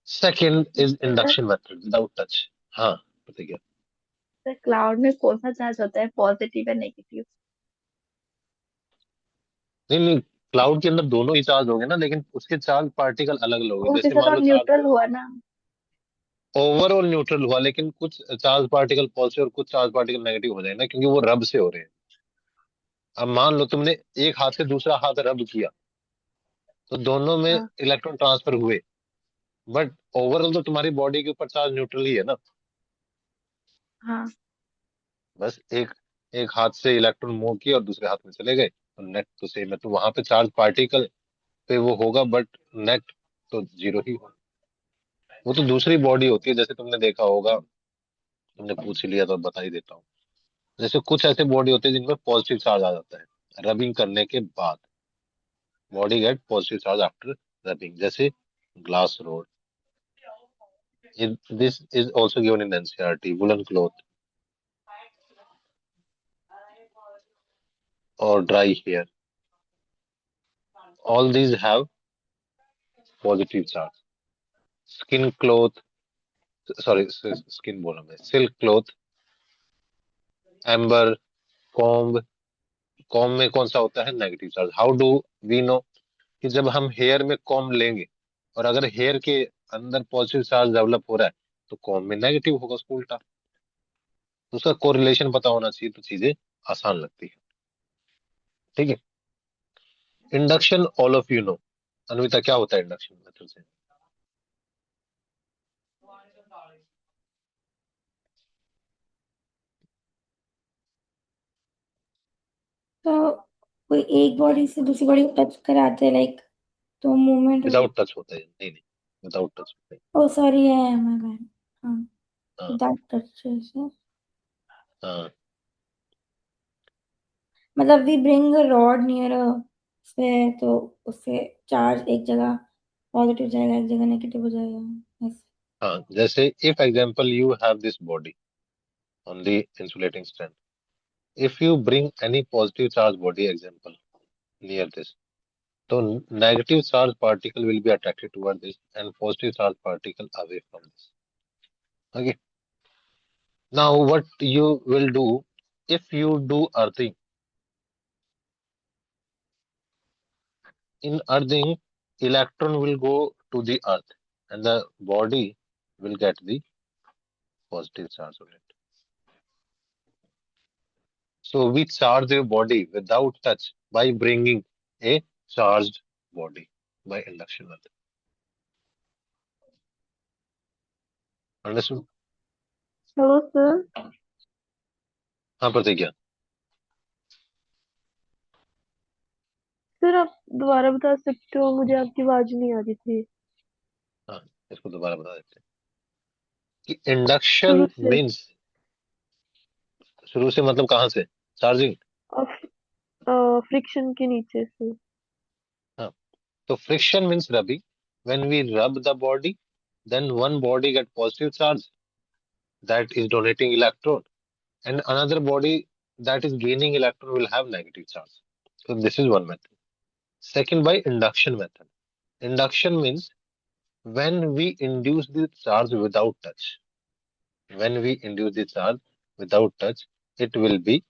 Second is sir, induction method without touch. हाँ, बताइए. Sir cloud में कौन सा charge होता है, positive या negative? नहीं नहीं, क्लाउड के अंदर दोनों ही चार्ज होंगे ना, लेकिन उसके चार्ज पार्टिकल अलग अलग होंगे. ओके जैसे सर, मान और लो चार्ज न्यूट्रल हुआ ना? ओवरऑल न्यूट्रल हुआ, लेकिन कुछ चार्ज पार्टिकल पॉजिटिव और कुछ चार्ज पार्टिकल नेगेटिव हो जाए ना, क्योंकि वो रब से हो रहे हैं. अब मान लो तुमने एक हाथ से दूसरा हाथ रब किया, तो दोनों में हाँ इलेक्ट्रॉन ट्रांसफर हुए, बट ओवरऑल तो तुम्हारी बॉडी के ऊपर चार्ज न्यूट्रल ही है ना. हाँ बस एक एक हाथ से इलेक्ट्रॉन मूव किए और दूसरे हाथ में चले गए, तो नेट तो सेम है, तो वहां पे चार्ज पार्टिकल पे वो होगा, बट नेट तो जीरो ही होगा. वो तो दूसरी बॉडी होती है, जैसे तुमने देखा होगा, तुमने पूछ ही लिया तो बता ही देता हूँ. जैसे कुछ ऐसे बॉडी होते हैं जिनमें पॉजिटिव चार्ज आ जाता है रबिंग करने के बाद. Body get positive charge after rubbing, जैसे glass rod. This is also given in NCERT. Woollen cloth और dry hair, all these have positive charge. Skin cloth, sorry skin बोला मैं, silk cloth, amber, comb. Comb में कौन सा होता है? Negative charge. How do we know कि जब हम हेयर में कॉम्ब लेंगे और अगर हेयर के अंदर पॉजिटिव चार्ज डेवलप हो रहा है, तो कॉम्ब में नेगेटिव होगा, उसको उल्टा. तो उसका कोरिलेशन पता होना चाहिए, तो चीजें आसान लगती है. ठीक है. Induction all of you know. Anvita, क्या होता है इंडक्शन मेथड से? तो कोई एक बॉडी से दूसरी बॉडी को टच कराते हैं, लाइक, तो मूवमेंट हो विदाउट जाती टच होता है? नहीं नहीं, विदाउट टच होता है. है। ओ सॉरी, है माय बैड। हाँ, हाँ. विदाउट टच से हाँ. मतलब we bring a rod near से, तो उससे चार्ज एक जगह पॉजिटिव जाएगा, एक जगह नेगेटिव हो जाएगा ऐसे। हाँ, जैसे if example you have this body on the insulating strand, if you bring any positive charge body example near this, so negative charge particle will be attracted toward this and positive charge particle away from this. Okay. Now what you will do, if you do earthing, in earthing electron will go to the earth and the body will get the positive charge on it. So we charge your body without touch by bringing a charged body by induction method. Understood? Hello sir. हाँ प्रतिज्ञा. Sir आप दोबारा बता सकते हो, मुझे आपकी आवाज नहीं आ रही थी। हाँ, इसको दोबारा बता देते हैं कि इंडक्शन शुरू से। मीन्स शुरू से मतलब कहाँ से? चार्जिंग। और फ्रिक्शन के नीचे से। हाँ, तो friction means rubbing. When we rub the body, then one body get positive charge that is donating electron, and another body that is gaining electron will have negative charge. So this is one method. Second, by induction method. Induction means when we induce the charge without touch. When we induce the charge without touch, it will be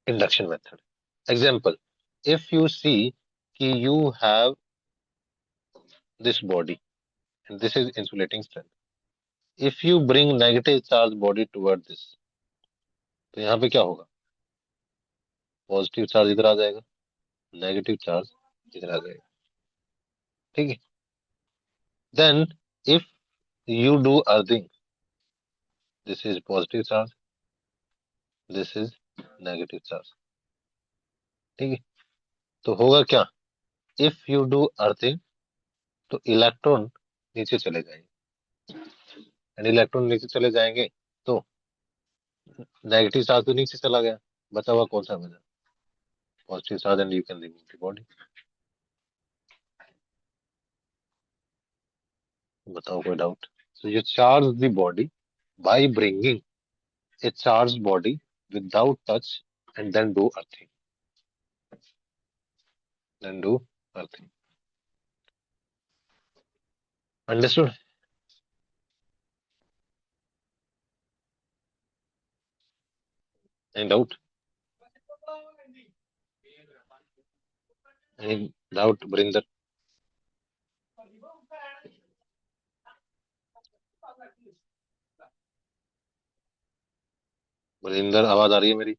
induction method. Example, if you see कि you have this body and this is insulating strength. If you bring negative charge body toward this, तो यहाँ पे क्या होगा? Positive charge इधर आ जाएगा, negative charge इधर आ जाएगा. ठीक है. Then if you do earthing, this is positive charge, this is negative charge. ठीक है. तो होगा क्या? इफ यू डू अर्थिंग, तो इलेक्ट्रॉन नीचे चले जाएंगे, एंड इलेक्ट्रॉन नीचे चले जाएंगे तो नेगेटिव चार्ज तो नीचे चला गया, बचा हुआ कौन सा बचा? Positive charge, and you can remove the body. बताओ कोई doubt? So you charge the body by bringing a charged body without touch and then do earthing. Then do earthing. Understood? Any doubt? Any doubt? Barinder, आवाज आ रही है मेरी?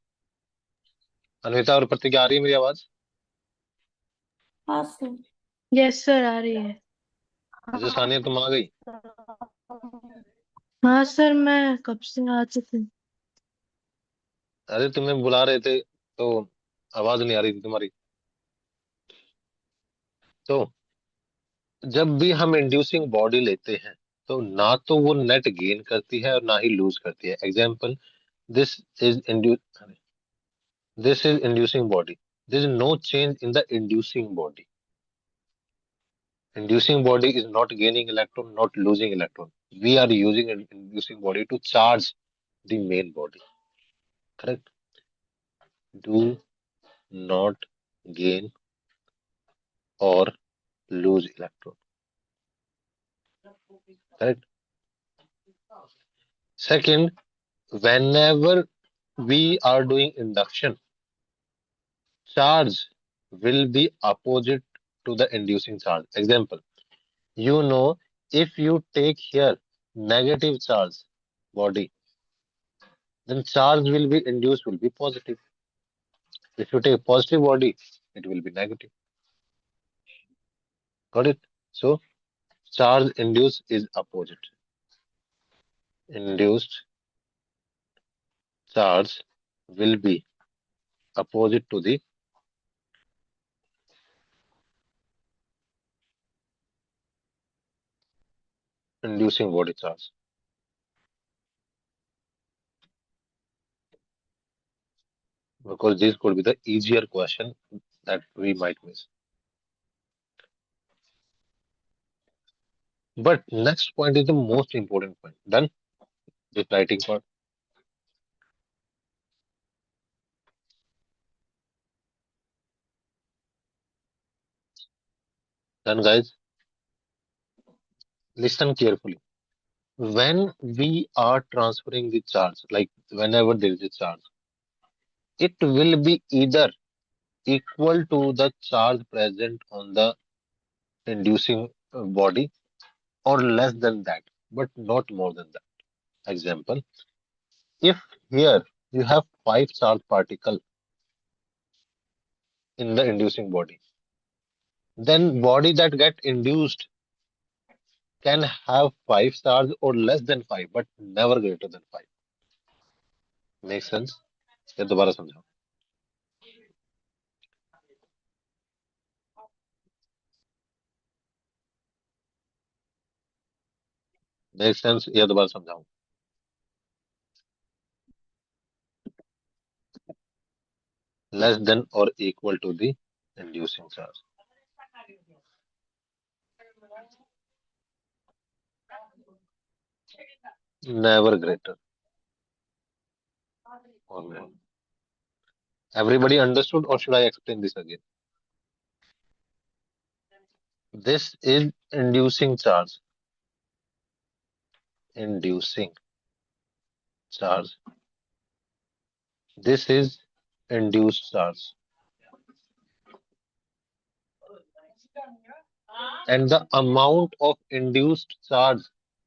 अनविता और प्रतिज्ञा, आ रही है मेरी आवाज? हाँ सर। यस सर, आ रही है। अच्छा सानिया, तुम आ गई? हाँ सर, मैं कब से आ चुकी हूँ। अरे तुम्हें बुला रहे थे तो आवाज नहीं आ रही थी तुम्हारी. तो जब भी हम इंड्यूसिंग बॉडी लेते हैं, तो ना तो वो नेट गेन करती है और ना ही लूज करती है. Example, this is induce this is inducing body. There is no change in the inducing body. Inducing body is not gaining electron, not losing electron. We are using an inducing body to charge the main body. Correct? Do not gain or lose electron. Correct? Second, whenever we are doing induction, charge will be opposite to the inducing charge. Example, you know, if you take here negative charge body, then charge will be induced will be positive. If you take positive body, it will be negative. Got it? So charge induced is opposite. Induced charge will be opposite to the inducing body charge. Because this could be the easier question that we might miss. But next point is the most important point. Done? This writing part. Done, guys? Listen carefully. When we are transferring the charge, like whenever there is a charge, it will be either equal to the charge present on the inducing body or less than that, but not more than that. Example, if here you have 5 charge particle in the inducing body, then body that get induced can have 5 charge or less than 5, but never greater than 5. Make sense? ये दोबारा समझाओ. Make sense? ये दोबारा समझाओ. less than or equal to the inducing charge. Never greater or more. Everybody understood, or should I explain this again? This is inducing charge. Inducing charge. This is induced charge. And the amount of induced charge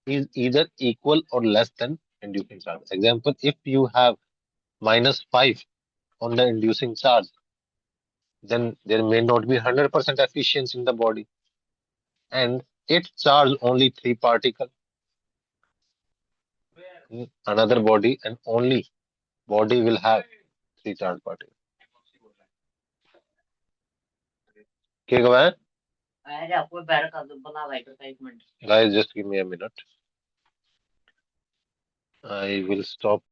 is either equal or less than inducing charge. Example, if you have -5 on the inducing charge, then there may not be 100% efficiency in the body. And it charge only 3 particles in another body, and only body will have 3 charge particles. Okay, go ahead. Guys, just give me a minute. I will stop.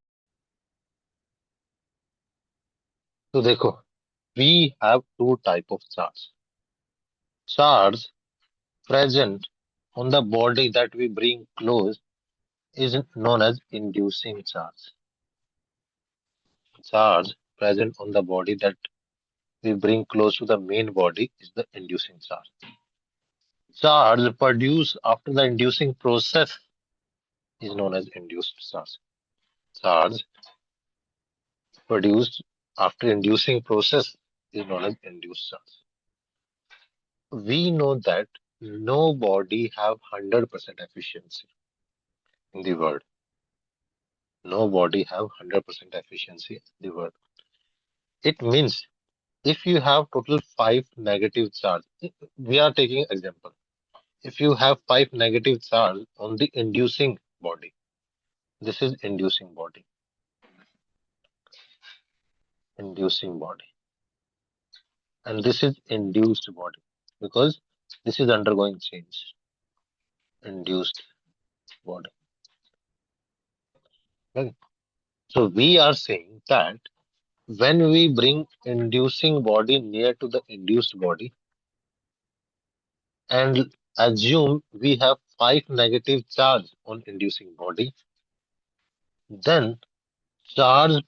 So देखो, we have two type of charge. Charge present on the body that we bring close is known as inducing charge. Charge present on the body that we bring close to the main body is the inducing charge. Charge produced after the inducing process is known as induced charge. Charge produced after inducing process is known as induced charge. We know that no body have 100% efficiency in the world. No body have 100% efficiency in the world. It means if you have total 5 negative charge, we are taking example. If you have 5 negative charge on the inducing body, this is inducing body. Inducing body. And this is induced body because this is undergoing change. Induced body. Okay. So we are saying that when we bring inducing body near to the induced body and assume we have 5 negative charge on inducing body, then charge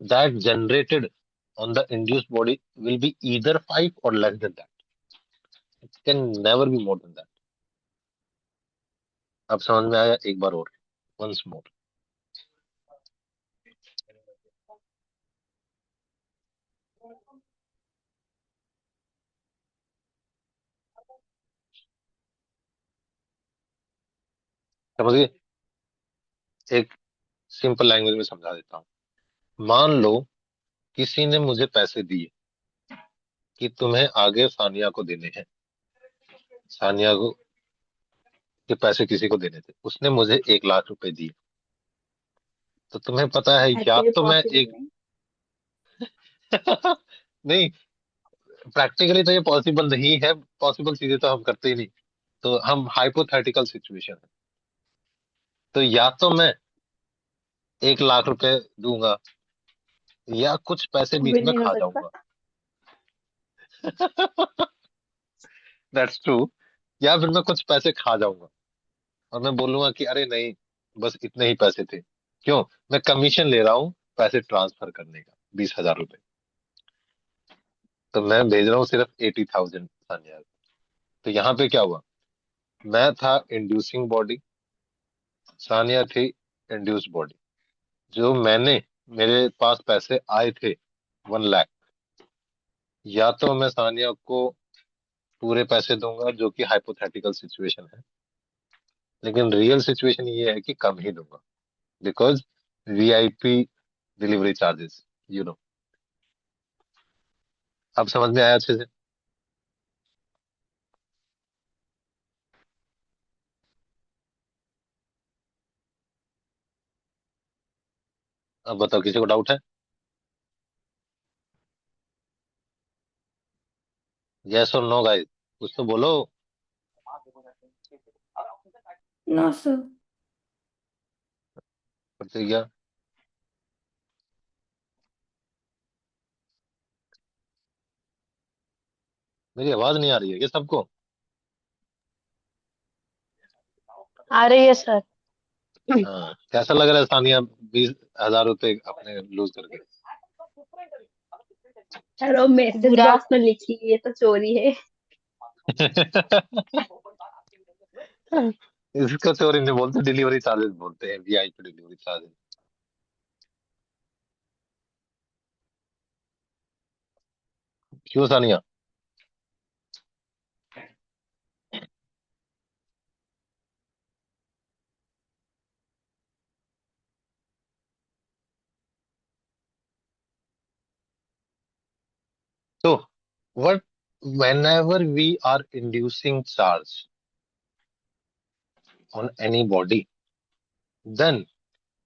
that generated on the induced body will be either 5 or less than that. It can never be more than that. अब समझ में आया? एक बार और, once more. समझिए, एक simple language में समझा देता हूँ. मान लो किसी ने मुझे पैसे दिए कि तुम्हें आगे सानिया को देने हैं. सानिया को के पैसे किसी को देने थे, उसने मुझे 1 लाख रुपए दिए. तो तुम्हें पता है या एक्चुअली तो मैं पॉसिबल एक नहीं. नहीं, प्रैक्टिकली तो ये पॉसिबल नहीं है. पॉसिबल चीजें तो हम करते ही नहीं. तो हम हाइपोथेटिकल सिचुएशन है. तो या तो मैं 1 लाख रुपए दूंगा या कुछ पैसे वो बीच भी में नहीं हो खा सकता. जाऊंगा. That's true. या फिर मैं कुछ पैसे खा जाऊंगा और मैं बोलूंगा कि अरे नहीं, बस इतने ही पैसे थे. क्यों? मैं कमीशन ले रहा हूँ पैसे ट्रांसफर करने का, 20,000 रुपए. तो मैं भेज रहा हूँ सिर्फ 80,000 सानिया. तो यहाँ पे क्या हुआ? मैं था इंड्यूसिंग बॉडी, सानिया थी इंड्यूस्ड बॉडी. जो मेरे पास पैसे आए थे 1 लाख, या तो मैं सानिया को पूरे पैसे दूंगा, जो कि हाइपोथेटिकल सिचुएशन है. लेकिन रियल सिचुएशन ये है कि कम ही दूंगा, because VIP delivery charges, you know. अब समझ में आया अच्छे से? अब बताओ, किसी को डाउट है? यस और नो गाइस, कुछ तो बोलो. No, sir. प्रतिज्ञा. मेरी आवाज नहीं आ रही है क्या सबको? आ रही है सर। हाँ, कैसा लग रहा है सानिया, 20,000 रुपए अपने लूज करके? हेलो, मैसेज बुरा। बॉक्स में लिखी, ये तो चोरी है। इसको चोरी नहीं बोलते, डिलीवरी चार्जेस बोलते हैं, वीआईपी डिलीवरी चार्जेस। क्यों Sania? So, what whenever we are inducing charge on any body, then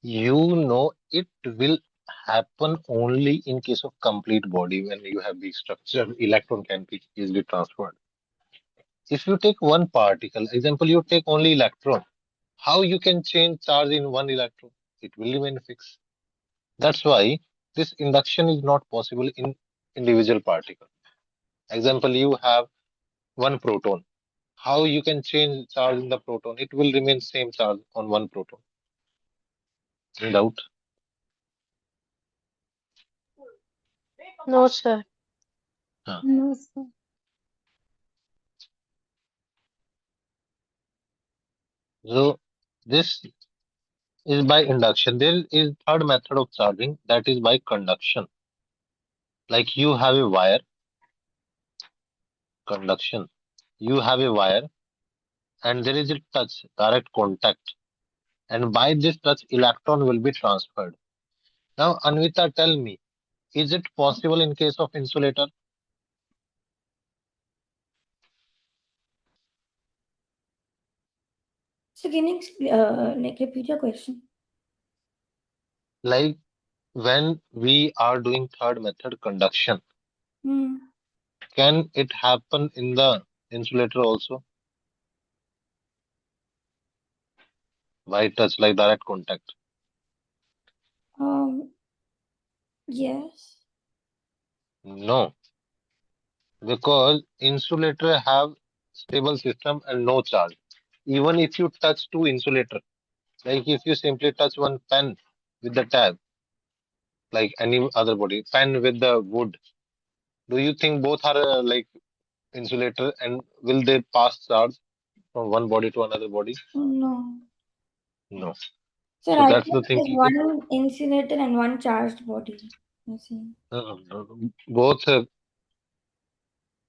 it will happen only in case of complete body when you have big structure, electron can be easily transferred. If you take one particle, example, you take only electron, how you can change charge in one electron? It will remain fixed. That's why this induction is not possible in individual particle. Example, you have one proton. How you can change charge in the proton? It will remain same charge on one proton. Any doubt? No sir. Huh. No sir. So this is by induction. There is third method of charging, that is by conduction. Like you have a wire, conduction. You have a wire and there is a touch, direct contact. And by this touch, electron will be transferred. Now, Anvita, tell me, is it possible in case of insulator? So can you like repeat your question? Like when we are doing third method, conduction, can it happen in the insulator also? By touch, like direct contact? Yes. No, because insulator have stable system and no charge. Even if you touch two insulator, like if you simply touch one pen with the tab, like any other body, pen with the wood, do you think both are like insulator and will they pass charge from one body to another body? No. No. So So right that's now the there's thinking. one insulator and one charged body. You see. Both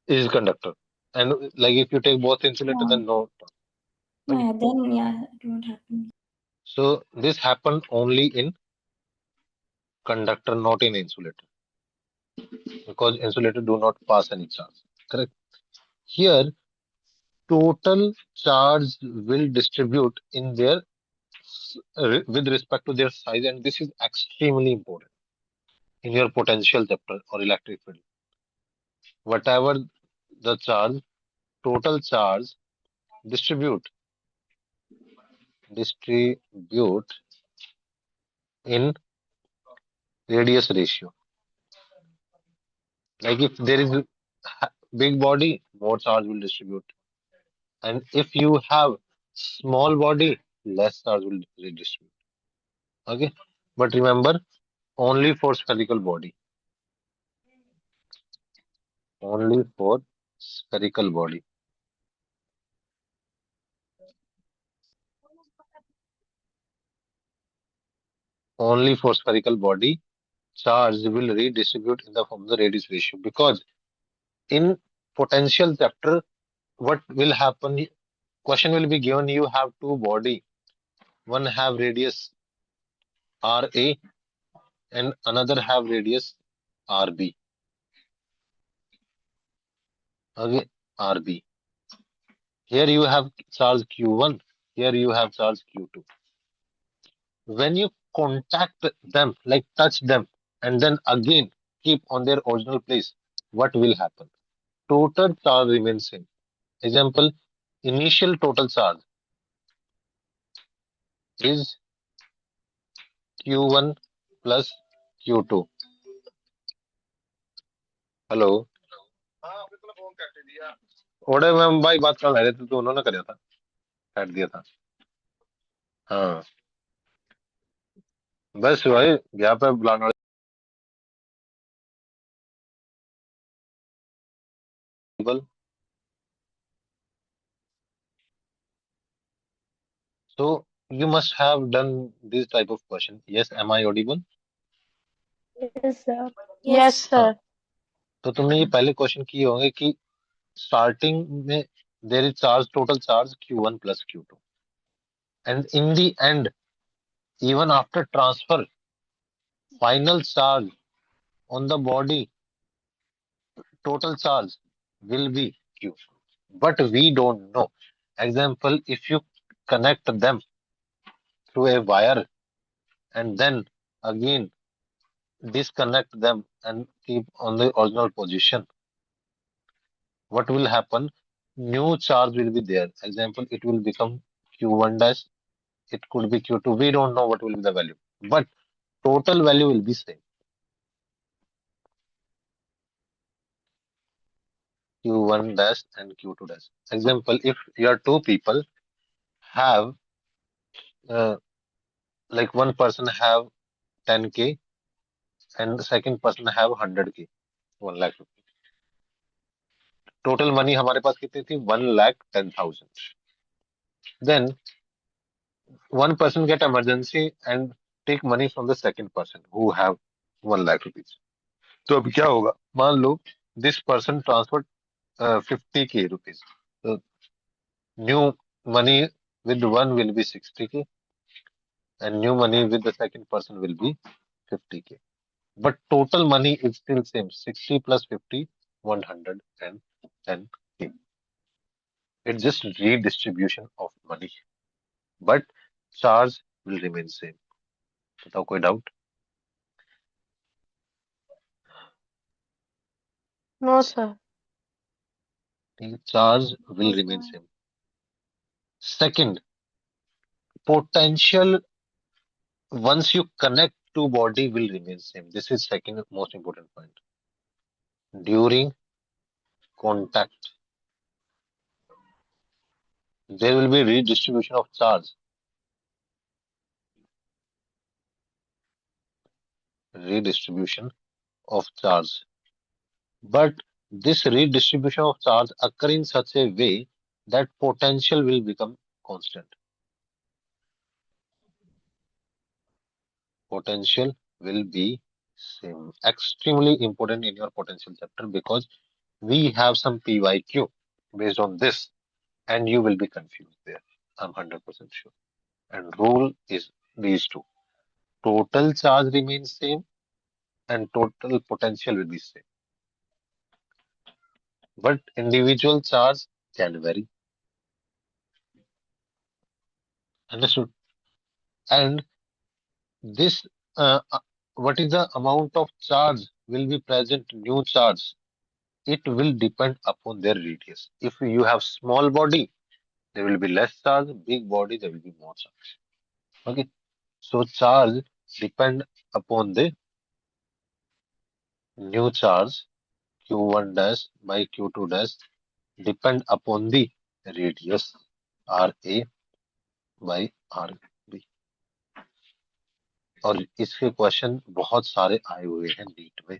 is conductor. And like if you take both insulator, Yeah. then no. Okay. Yeah, then yeah, it won't happen. So this happened only in conductor, not in insulator, because insulator do not pass any charge. Correct. Here, total charge will distribute in their with respect to their size, and this is extremely important in your potential chapter or electric field. Whatever the charge, total charge distribute in radius ratio. Like if there is a big body, more charge will distribute. And if you have small body, less charge will redistribute. Okay. But remember, only for spherical body. Only for spherical body. Only for spherical body, charge will redistribute in the form of the radius ratio. Because in potential chapter, what will happen? Question will be given. You have two body. One have radius RA and another have radius RB. Okay, RB. Here you have charge Q1. Here you have charge Q2. When you contact them, like touch them, and then again keep on their original place, what will happen? Total charge remains same. Example, initial total charge is Q1 plus Q2. Hello. ओडे ma'am भाई बात कर रहे थे तो उन्होंने कराया था, काट दिया था। हाँ बस भाई यहाँ पे बुलाने वाले। So you must have done this type of question. Yes, am I audible? Yes sir. Yes, Yes. हाँ, sir. तो तुमने ये पहले क्वेश्चन किए होंगे कि स्टार्टिंग में there is charge, total charge Q1 plus Q2, and in the end, even after transfer, final charge on the body, total charge will be Q. But we don't know. Example, if you connect them through a wire and then again disconnect them and keep on the original position, what will happen? New charge will be there. Example, it will become Q1 dash, it could be Q2. We don't know what will be the value, but total value will be same. Q1 dash and Q2 dash. Example, if your two people have, uh, like one person have 10K and the second person have 100K, 1 lakh rupees. Total money हमारे पास कितनी थी? 1,10,000. Then one person get emergency and take money from the second person who have 1 lakh rupees. तो अब क्या होगा? मान लो this person transferred 50K rupees. So new money with one will be 60K and new money with the second person will be 50K. But total money is still same, 60 plus 50, 110K. It's just redistribution of money, but charge will remain same. बताओ कोई doubt? No, sir. Charge will No, remain sir. same. Second, potential once you connect to body will remain same. This is second most important point. During contact, there will be redistribution of charge. Redistribution of charge. But this redistribution of charge occur in such a way that potential will become constant. Potential will be same. Extremely important in your potential chapter because we have some PYQ based on this and you will be confused there. I'm 100% sure. And rule is these two. Total charge remains same and total potential will be same. But individual charge can vary. Understood? And this, what is the amount of charge will be present, new charge? It will depend upon their radius. If you have small body, there will be less charge. Big body, there will be more charge. Okay. So charge depend upon the new charge Q1 dash by Q2 dash depend upon the radius RA by RB. और इसके question बहुत सारे आए हुए हैं NEET में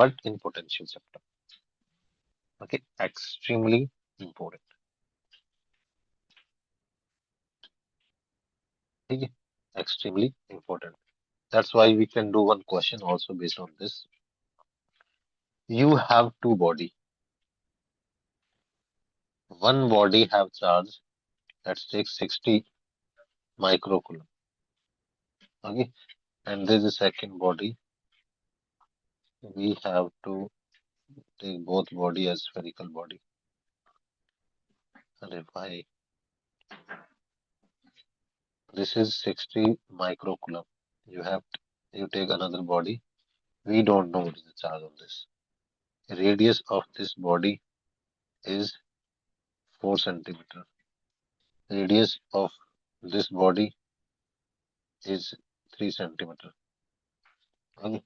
but in potential chapter. Okay, extremely important. ठीक है, extremely important. That's why we can do one question also based on this. You have two body. One body have charge, let's take 60 microcoulomb. Okay, and there's a second body. We have to take both body as spherical body. And if this is 60 microcoulomb, you take another body. We don't know what is the charge on this. Radius of this body is 4 centimeter. Radius of this body is 3 centimeter. Okay.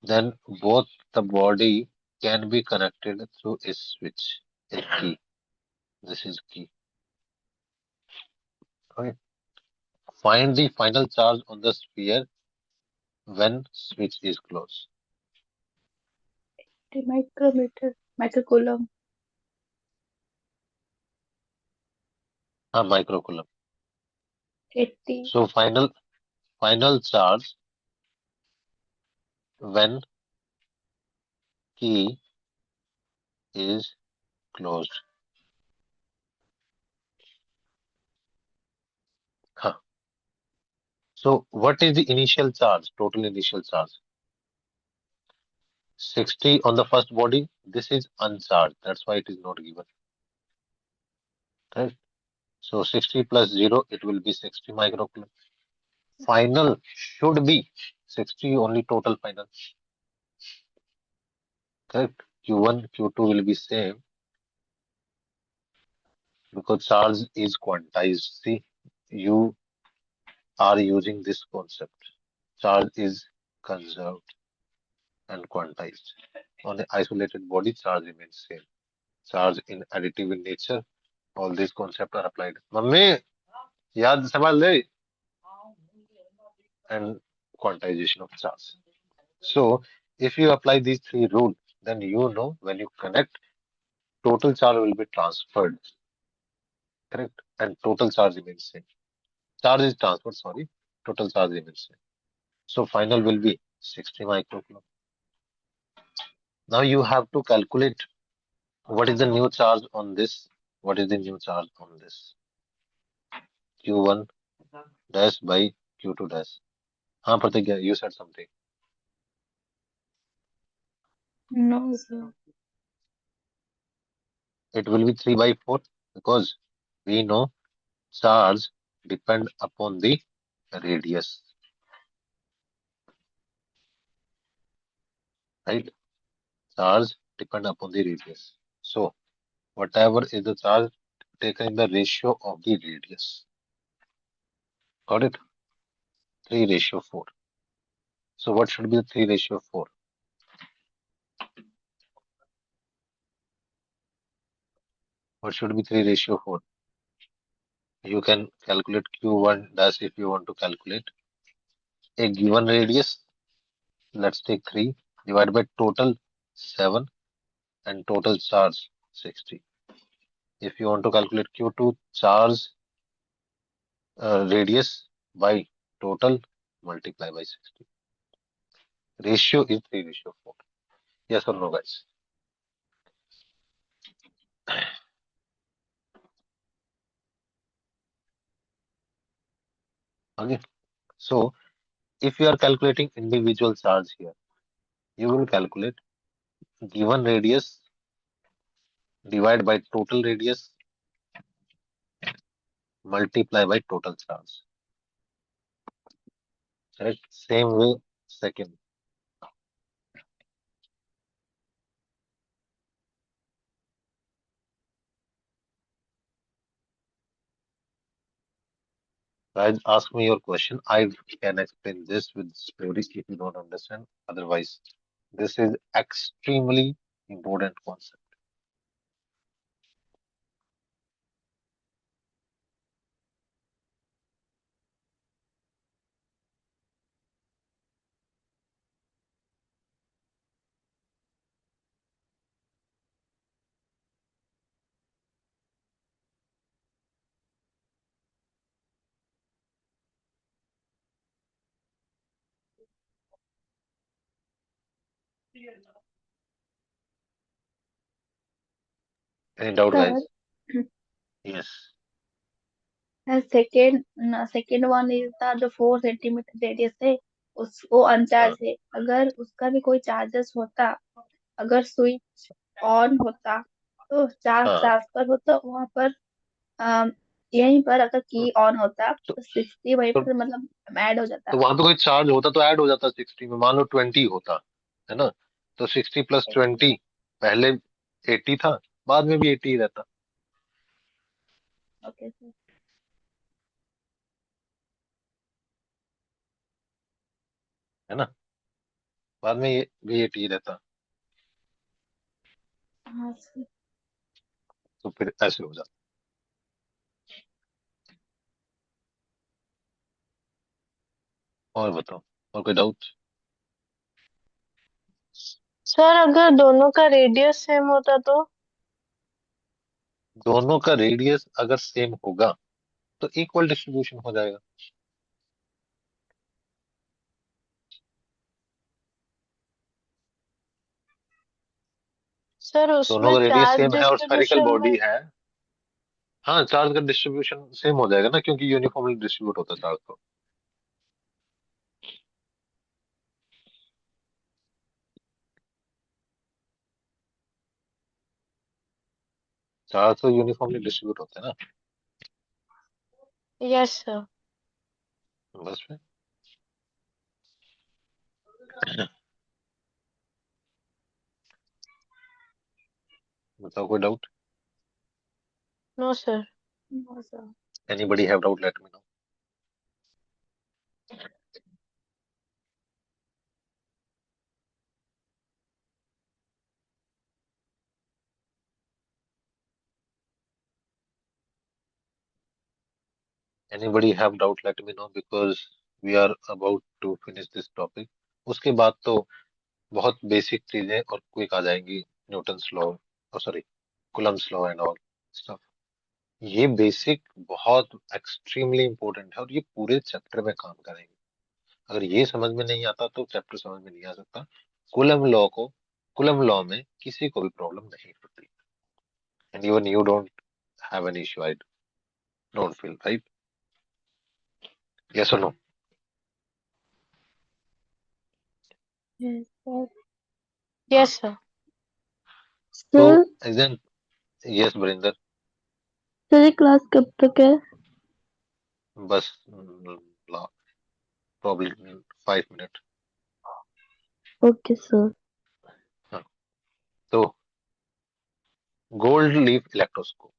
Then both the body can be connected through a switch, a key. This is key. Okay. Find the final charge on the sphere when switch is closed. The micrometer, microcoulomb. Microcoulomb. 80. So final charge when key is closed. Huh. So what is the initial charge? Total initial charge. 60 on the first body. This is uncharged. That's why it is not given. Right? So 60 plus 0, it will be 60 microcoulomb. Final should be 60 only total final. Correct? Q1, Q2 will be same because charge is quantized. See, you are using this concept. Charge is conserved and quantized. On the isolated body, charge remains same. Charge in additive in nature, all these concepts are applied. Mummy, याद संभाल ले. And quantization of charge. So, if you apply these three rules, then you know when you connect, total charge will be transferred, correct? And total charge remains same. Charge is transferred, sorry, total charge remains same. So, final will be 60 microcoulomb. Now you have to calculate what is the new charge on this, what is the new charge on this. Q1 dash by Q2 dash. Pratigya, you said something. No, sir. It will be 3 by 4 because we know charge depend upon the radius, right? Charge depend upon the radius. So whatever is the charge taken in the ratio of the radius. Got it? 3 ratio 4. So what should be the 3 ratio 4? What should be 3 ratio 4? You can calculate Q1 dash if you want to calculate a given radius. Let's take 3 divided by total 7 and total charge 60. If you want to calculate Q2 charge radius by total multiply by 60. Ratio is 3 ratio 4. Yes or no, guys? Okay. So if you are calculating individual charge here, you will calculate given radius divide by total radius multiply by total charge. Correct? Same way, second. Guys, ask me your question. I can explain this with story if you don't understand. Otherwise, this is extremely important concept. Any doubt, Sir, guys? Yes. the second one is the जो 4 centimetre radius है वो हाँ, अनचार्ज है. अगर उसका भी कोई charges होता, अगर स्विच ऑन होता तो चार्ज हाँ. ट्रांसफर होता वहां पर. अम, यहीं पर अगर तो, की ऑन होता तो, तो 60 वहीं तो पर मतलब ऐड हो जाता. वहां पे कोई चार्ज होता तो ऐड हो जाता 60 में. मान लो 20 होता, है ना? तो 60 प्लस 20 पहले 80 था, बाद में भी 80 ही रहता, ओके सर. है ना? बाद में ये भी 80 ही रहता. हाँ सर। तो फिर ऐसे हो जाता। और बताओ, और कोई डाउट? सर अगर दोनों का रेडियस सेम होता तो? दोनों का रेडियस अगर सेम होगा तो इक्वल डिस्ट्रीब्यूशन हो जाएगा। सर दोनों उसमें का रेडियस चार्ज सेम है और स्फेरिकल डिस्ट्रीब्यूशन बॉडी में। है। हाँ, चार्ज का डिस्ट्रीब्यूशन सेम हो जाएगा ना, क्योंकि यूनिफॉर्मली डिस्ट्रीब्यूट होता है चार्ज तो। चार्ज तो यूनिफॉर्मली डिस्ट्रीब्यूट होते हैं ना। Yes sir. बस में बताओ, कोई doubt? No sir. No sir. Anybody have doubt, let me know. Anybody have doubt, let me know, because we are about to finish this topic. उसके बाद तो बहुत बेसिक चीजें और क्विक आ जाएंगी। न्यूटन्स लॉ, और sorry, Coulomb's law and all stuff. ये basic बहुत एक्सट्रीमली इंपॉर्टेंट है और ये पूरे चैप्टर में काम करेंगे। अगर ये समझ में नहीं आता तो चैप्टर समझ में नहीं आ सकता। कूलम लॉ में किसी को भी प्रॉब्लम नहीं होती, and even you don't have an issue, I don't feel, right? Yes और नो? Yes sir. हाँ। Yes sir. तो sir, exam, yes Barinder. Sir ये क्लास कब तक है? बस प्रॉब्लम 5 मिनट। Okay sir. हाँ, तो गोल्ड लीफ इलेक्ट्रोस्कोप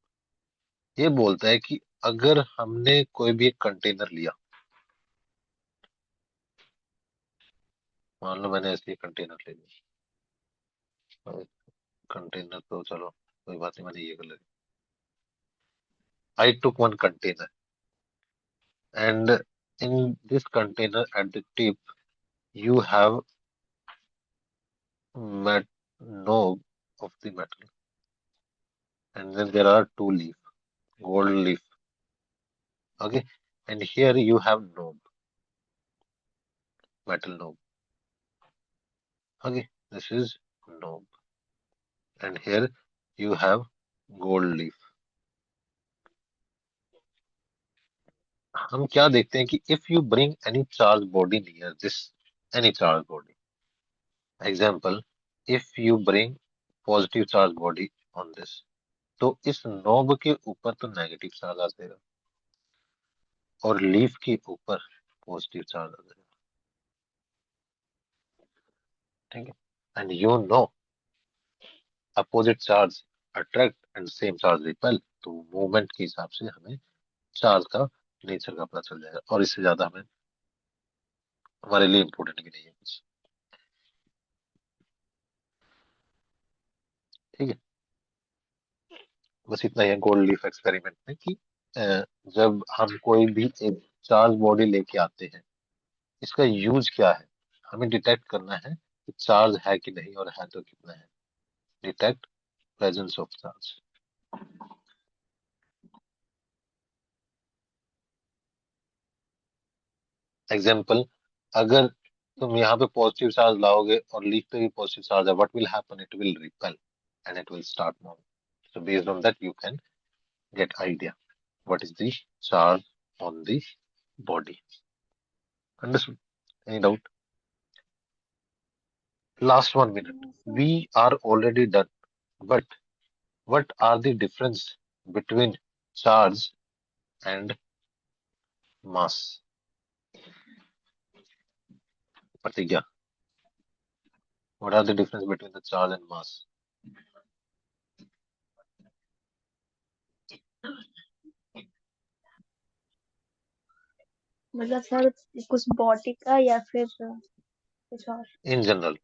ये बोलता है कि अगर हमने कोई भी एक कंटेनर लिया, मान लो मैंने ऐसे कंटेनर ले लिया। कंटेनर तो चलो कोई बात नहीं, मैंने ये कर लिया। I took one container and in this container at the tip you have met knob of the metal, and then there are two leaf, gold leaf. Okay, and here you have knob, metal knob. Okay, this is knob, and here you have gold leaf. हम क्या देखते हैं कि if you bring any charge body near this, any charge body, example, if you bring positive charge body on this, तो इस knob के ऊपर तो नेगेटिव चार्ज आ जाएगा और लीफ के ऊपर पॉजिटिव चार्ज आ जाएगा। ठीक है, and you know opposite charge attract and same charge repel, तो मूवमेंट के हिसाब से हमें चार्ज का नेचर का पता चल जाएगा, और इससे ज्यादा हमें हमारे लिए इम्पोर्टेंट भी नहीं है कुछ। ठीक है, बस इतना ही है गोल्ड लीफ एक्सपेरिमेंट में कि जब हम कोई भी एक चार्ज बॉडी लेके आते हैं, इसका यूज क्या है, हमें डिटेक्ट करना है कि चार्ज है कि नहीं, और है तो कितना है। Detect presence of charge. Example, अगर तुम यहाँ पे पॉजिटिव चार्ज लाओगे और लीफ पे भी पॉजिटिव चार्ज है, what will happen, it will repel and it will start moving. So based on that you can get idea what is the charge on the body. Understood? Any doubt? Last 1 minute, no sir. we are already done, but what are the difference between charge and mass? प्रतिज्ञा, what are the difference between the charge and mass? मतलब sir कुछ body का या फिर कुछ और? In general,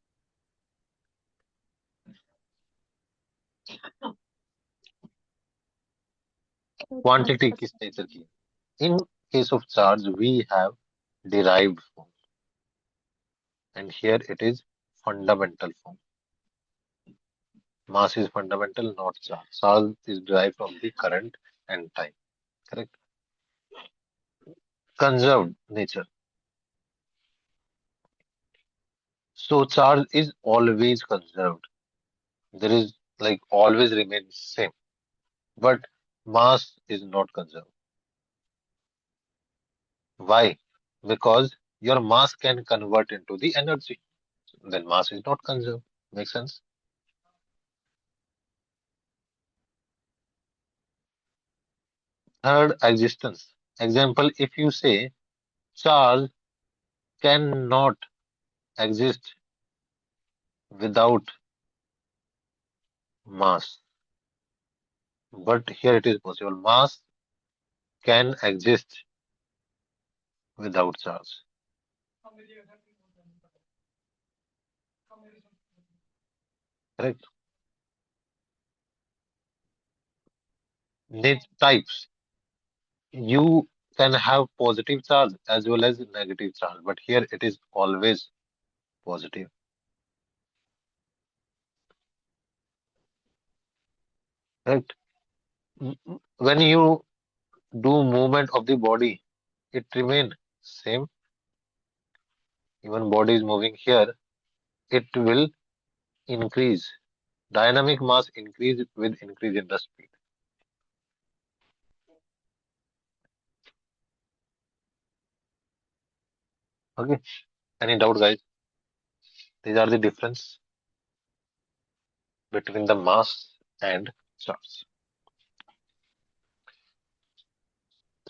quantity किस nature की है? In case of charge, we have derived form, and here it is fundamental form. Mass is fundamental, not charge. Charge is derived from the current and time. Correct? Conserved nature. So charge is always conserved. There is like always remains same, but mass is not conserved. Why? Because your mass can convert into the energy. Then mass is not conserved. Make sense? Third, existence. Example, if you say charge cannot exist without mass, but here it is possible. Mass can exist without charge. Correct? Types. You can have positive charge as well as negative charge, but here it is always positive. Correct? When you do movement of the body, it remain same. Even body is moving here, it will increase. Dynamic mass increase with increase in the speed. Okay. Any doubt, guys? These are the difference between the mass and charge.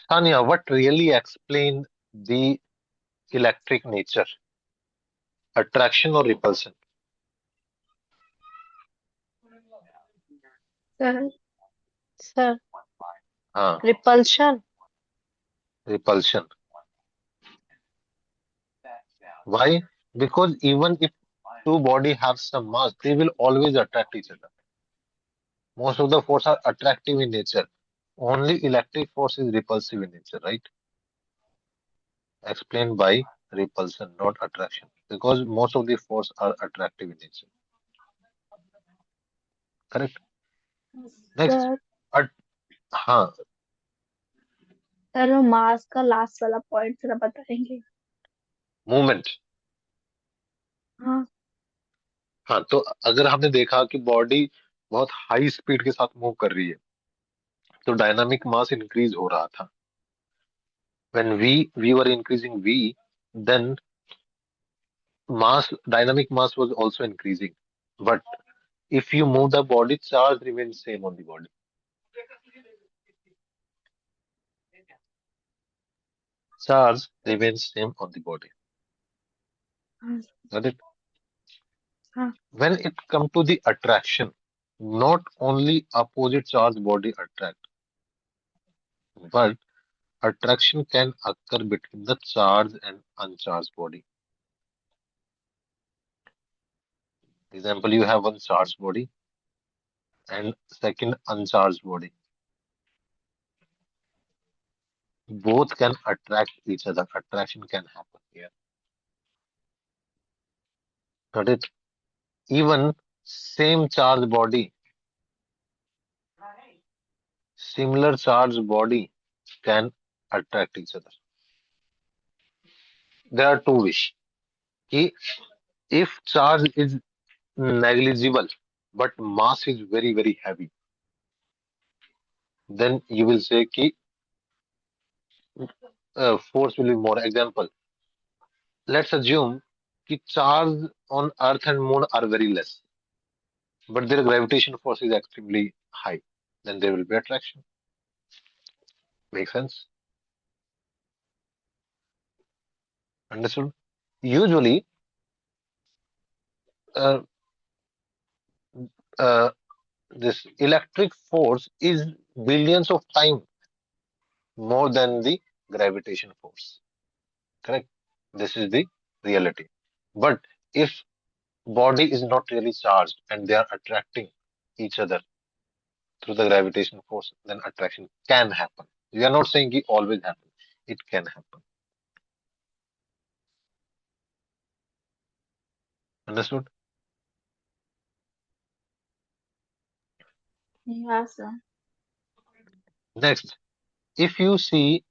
Tanya, what really explain the electric nature? Attraction or repulsion? Sir, Sir, Ah, repulsion. repulsion. Why? Because even if two body have some mass, they will always attract each other. Most of the force are attractive in nature. Only electric force is repulsive in nature, right? Explained by repulsion, not attraction. Because most of the force are attractive in nature. Correct? Next, sir, at, हाँ, sir मास का last वाला point जरा बताएंगे? Movement. हाँ, हाँ, तो अगर हमने देखा कि बॉडी बहुत हाई स्पीड के साथ मूव कर रही है, तो डायनामिक मास इंक्रीज हो रहा था. When we were increasing V, then dynamic mass was also increasing. But if you move the body, charge remains same on the body. Charge remains same on the body. हाँ, Got it? हाँ, When it come to the attraction, not only opposite charge body attract, but attraction can occur between the charged and uncharged body. Example, you have one charged body and second uncharged body. Both can attract each other. Attraction can happen here. Got it? Even same charged body, similar charged body can attract each other. There are two ways. कि if charge is negligible but mass is very very heavy, then you will say कि force will be more. Example, let's assume कि charge on Earth and Moon are very less, but their gravitation force is extremely high. Then there will be attraction. Make sense? Understood? Usually, uh, uh, this electric force is billions of times more than the gravitation force. Correct? This is the reality. But if body is not really charged and they are attracting each other, through the gravitation force, then attraction can happen. We are not saying it always happen. It can happen. Understood? Yeah, sir. Next, if you see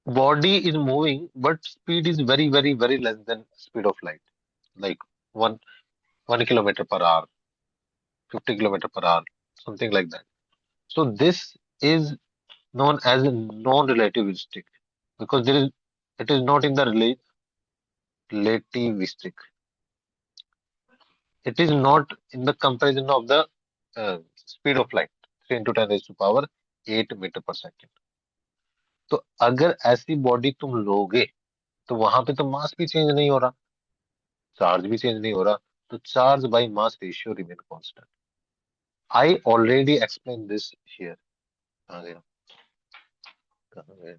body is moving, but speed is very, very, very less than speed of light, like one 1 kilometer per hour, 50 kilometer per hour, something like that. So this is known as a non-relativistic because it is not in the relativistic. It is not in the comparison of the speed of light, 3 into 10 raised to power 8 metre पर second. तो अगर ऐसी body तुम लोगे तो वहां पे तो मास भी चेंज नहीं हो रहा, चार्ज भी चेंज नहीं हो रहा, तो charge by mass ratio remain constant. I already explain this here. कहाँ गया, कहाँ गया,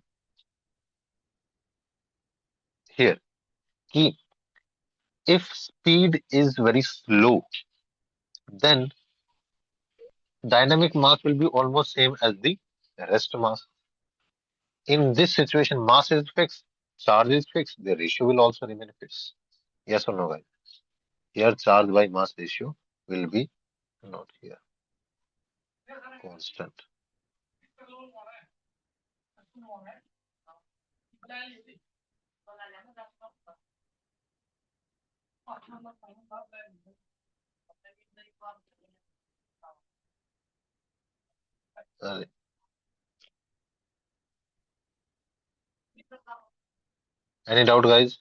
हियर, कि if speed is very slow, then dynamic mass will be almost same as the rest mass. In this situation, mass is fixed, charge is fixed, the ratio will also remain fixed. Yes or no, guys? Here, charge by mass ratio will be not here, constant. Uh, any doubt, guys?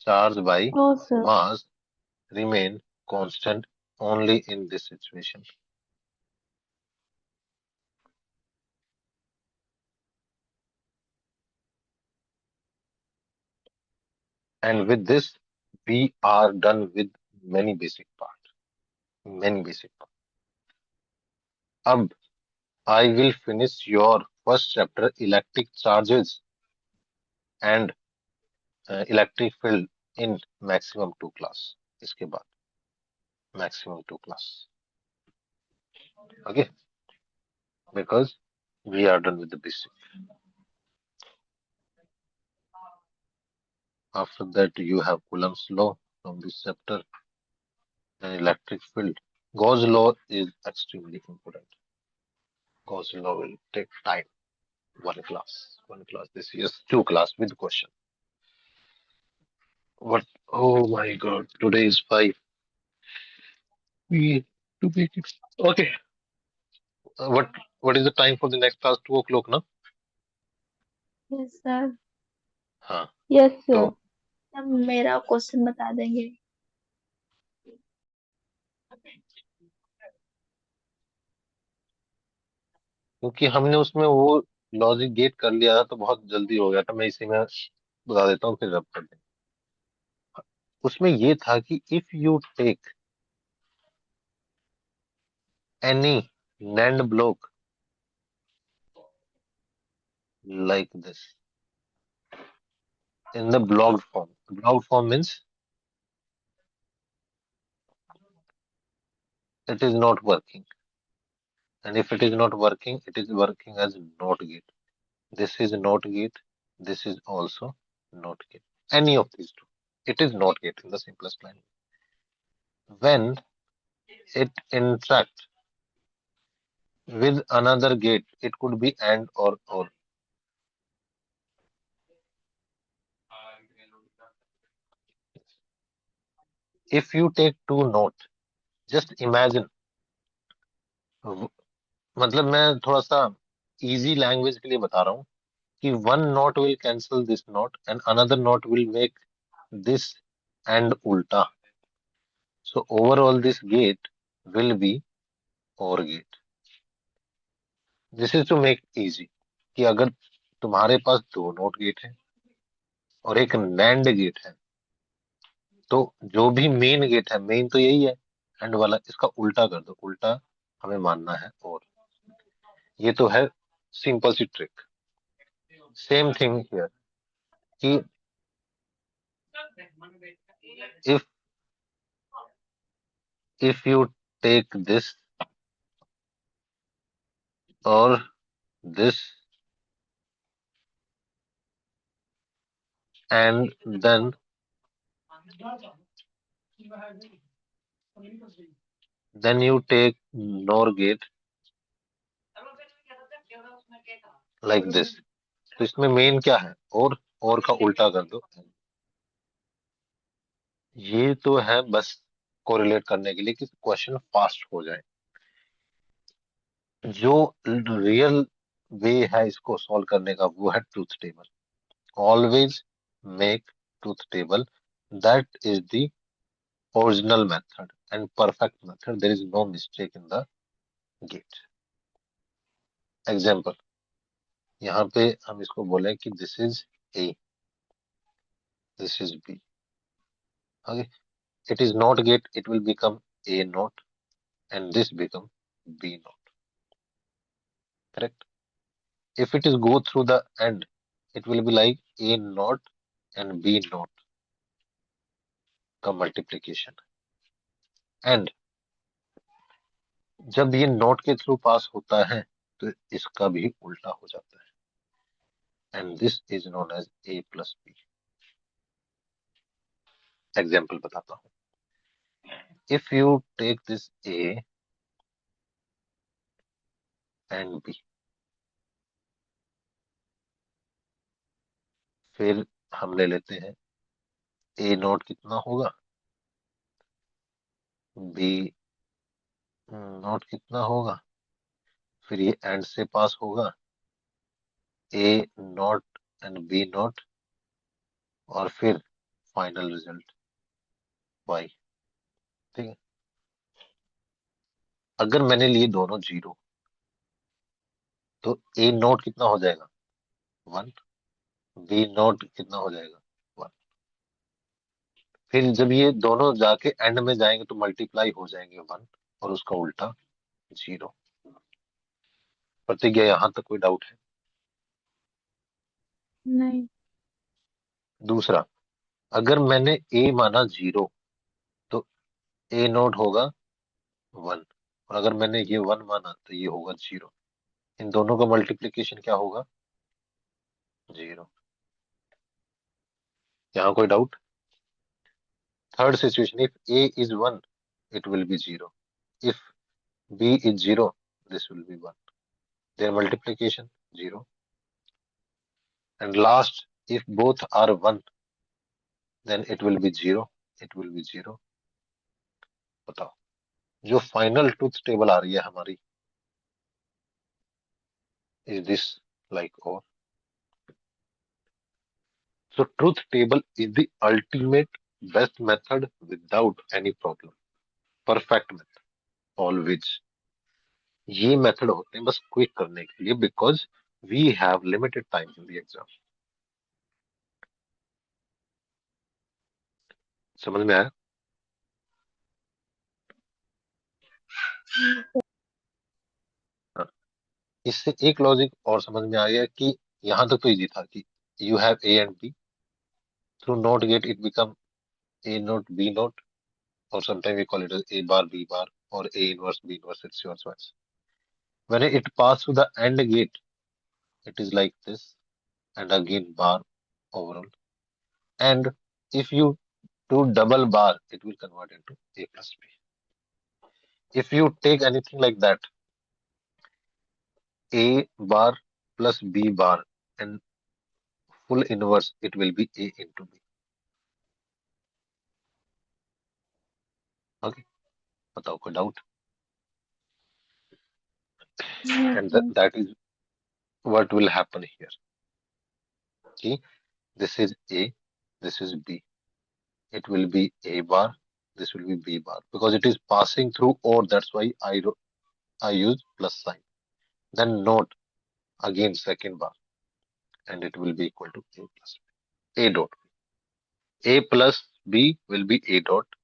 Charge by No, sir. mass remain constant only in this situation. And with this, we are done with many basic part. Many basic part. Ab I will finish your first chapter, electric charges and electric field in maximum 2 class. इसके बाद maximum 2 class. Okay, because we are done with the basic. After that, you have Coulomb's law from this chapter and electric field. Gauss law is extremely important. Gauss law will take time. 1 class, 1 class. This is 2 class with question. What? Oh my God! Today is 5. We to make it. Okay. What is the time for the next class? 2 o'clock, ना? Yes, sir. हाँ. Yes, तो sir. अब मेरा question बता देंगे. क्योंकि हमने उसमें वो लॉजिक गेट कर लिया था तो बहुत जल्दी हो गया था, मैं इसी में बता देता हूँ फिर रब कर देंगे. उसमें ये था कि if you take any NAND block like this in the blocked form means it is not working, and if it is not working, it is working as not gate. This is not gate, this is also not gate. Any of these two, it is not gate in the simplest language. When it interact with another gate, it could be AND or. If you take two note, just imagine. मतलब मैं थोड़ा सा easy language के लिए बता रहा हूँ कि one knot will cancel this knot and another knot will make this and ulta. So overall this gate will be OR gate. This is to make easy कि अगर तुम्हारे पास दो नोट गेट है और एक NAND गेट है, तो जो भी मेन गेट है, मेन तो यही है एंड वाला, इसका उल्टा कर दो. उल्टा हमें मानना है और. ये तो है सिंपल सी ट्रिक. सेम थिंग हियर कि if if you take this or this and then you take NOR gate like this, तो इसमें मेन क्या है, और का उल्टा कर दो। ये तो है बस कोरिलेट करने के लिए कि क्वेश्चन फास्ट हो जाए। जो रियल वे है इसको सॉल्व करने का वो है truth table. Always make truth table, that is the original method and perfect method, there is no mistake in the gate. Example, यहाँ पे हम इसको बोले कि this is A, this is B. Okay, it is not gate, it will become a naught and this become b naught, correct? If it is go through the end, it will be like a naught and b naught का multiplication, and जब ये note के through pass होता है तो इसका भी उल्टा हो जाता है, and this is known as a plus b। Example बताता हूँ, if you take this a and b, फिर हम ले लेते हैं a नोट कितना होगा, b नोट कितना होगा, फिर ये एंड से पास होगा ए नॉट एंड बी नॉट, और फिर फाइनल रिजल्ट वाई। ठीक है, अगर मैंने लिए दोनों जीरो तो ए नॉट कितना हो जाएगा, वन, बी नॉट कितना हो जाएगा, वन। फिर जब ये दोनों जाके एंड में जाएंगे तो मल्टीप्लाई हो जाएंगे वन, और उसका उल्टा जीरो। प्रतिज्ञा, यहां तक कोई डाउट है? नहीं। दूसरा, अगर मैंने ए माना जीरो तो ए नॉट होगा वन, और अगर मैंने ये वन माना तो ये होगा जीरो। इन दोनों का मल्टीप्लीकेशन क्या होगा, जीरो। यहाँ कोई doubt? Third situation, if a is 1 it will be 0, if b is 0 this will be 1, their multiplication 0, and last if both are 1 then it will be 0, it will be 0। बताओ, जो final truth table आ रही है हमारी, is this like or? So truth table is the ultimate best method without any problem, perfect method always। ये method होते हैं बस quick करने के लिए, because we have limited time in the exam. समझ में आया? हाँ। इससे एक लॉजिक और समझ में आ गया कि यहाँ तक तो इजी था कि you have A and B, through NOT gate it become A NOT B NOT, और sometime we call it A bar B bar और A inverse B inverse, it's your choice. When it pass through the AND gate it is like this, and again bar overall, and if you do double bar it will convert into a plus b। If you take anything like that, a bar plus b bar and full inverse, it will be a into b। Okay, बताओ कोई doubt? नहीं And sir. that is what will happen here, कि this is a, this is b, it will be a bar, this will be b bar, because it is passing through or, that's why I use plus sign, then note again second bar, and it will be equal to a plus b, a dot a plus b will be a dot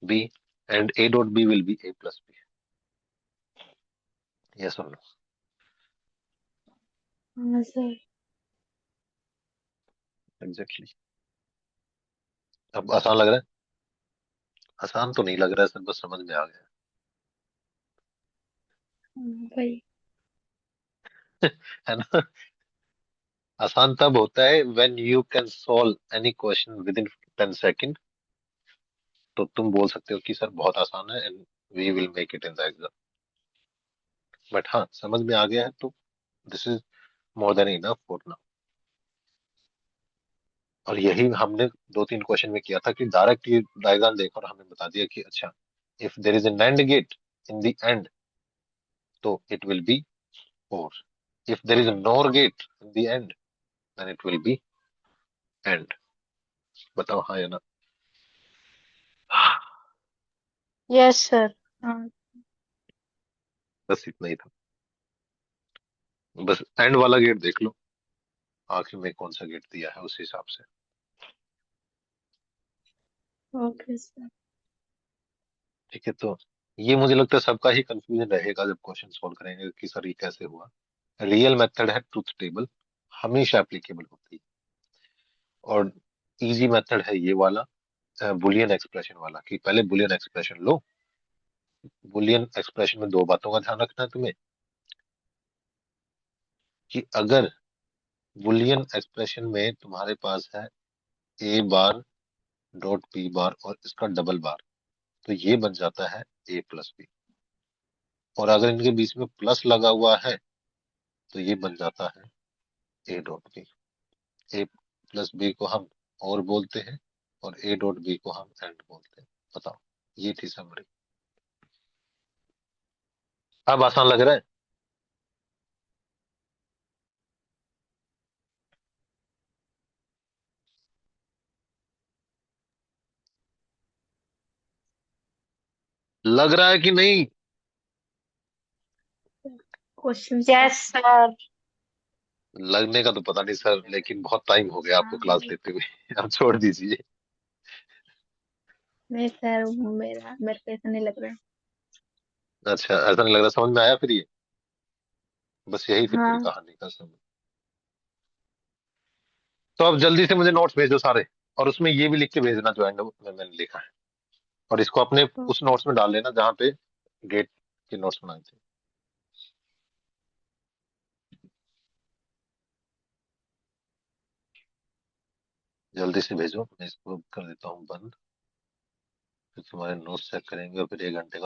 b, and a dot b will be a plus b। Yes or no? हाँ sir. Exactly। अब आसान लग रहा है? आसान तो नहीं लग रहा है सर, बस समझ में आ गया। भाई है ना। आसान तब होता है when you can solve any question with in 10 second. तो तुम बोल सकते हो कि सर बहुत आसान है and we will make it in the exam. But हाँ, समझ में आ गया है तो this is more than enough for now. और यही हमने 2-3 क्वेश्चन में किया था कि डायरेक्ट ये डायग्राम देखा और हमें बता दिया कि अच्छा, if there is a NAND gate in the AND तो it will be 4, if there is a NOR gate in the end then it will be AND। बताओ हाँ या ना। Yes sir. हाँ बस इतना ही था। बस एंड वाला गेट देख लो, आखिर में कौन सा गेट दिया है उस हिसाब से। Okay sir. ठीक है, तो ये मुझे लगता है सबका ही कंफ्यूजन रहेगा जब क्वेश्चन सॉल्व करेंगे कि सर ये कैसे हुआ। रियल मेथड है ट्रूथ टेबल, हमेशा एप्लीकेबल होती है। और इजी मेथड है ये वाला, बुलियन एक्सप्रेशन वाला, कि पहले बुलियन एक्सप्रेशन लो। बुलियन एक्सप्रेशन में दो बातों का ध्यान रखना है तुम्हें, कि अगर बुलियन एक्सप्रेशन में तुम्हारे पास है ए बार डॉट बी बार और इसका डबल बार, तो ये बन जाता है ए प्लस बी। और अगर इनके बीच में प्लस लगा हुआ है तो ये बन जाता है A dot B. A plus B को हम और बोलते हैं और ए डॉट बी को हम एंड बोलते हैं। बताओ, ये थी समरी। अब आसान लग रहा है। लग रहा है कि नहीं? क्वेश्चन का। Yes sir. लगने का तो पता नहीं सर, लेकिन बहुत टाइम हो गया आपको हाँ क्लास लेते हुए। अब छोड़ दीजिए। नहीं सर, मेरे को ऐसा नहीं लग रहा है। अच्छा, ऐसा नहीं लग रहा, समझ में आया फिर ये? बस यही थी पूरी हाँ कहानी का समझ। तो अब जल्दी से मुझे नोट्स भेजो सारे, और उसमें ये भी लिख के भेजना जो एंड में मैंने लिखा है। और इसको अपने तो उस नोट्स में डाल लेना जहाँ पे गेट के नोट्स बनाए थे। जल्दी से भेजो, मैं इसको कर देता हूँ बंद। फिर तुम्हारे नोट्स चेक करेंगे और फिर 1 घंटे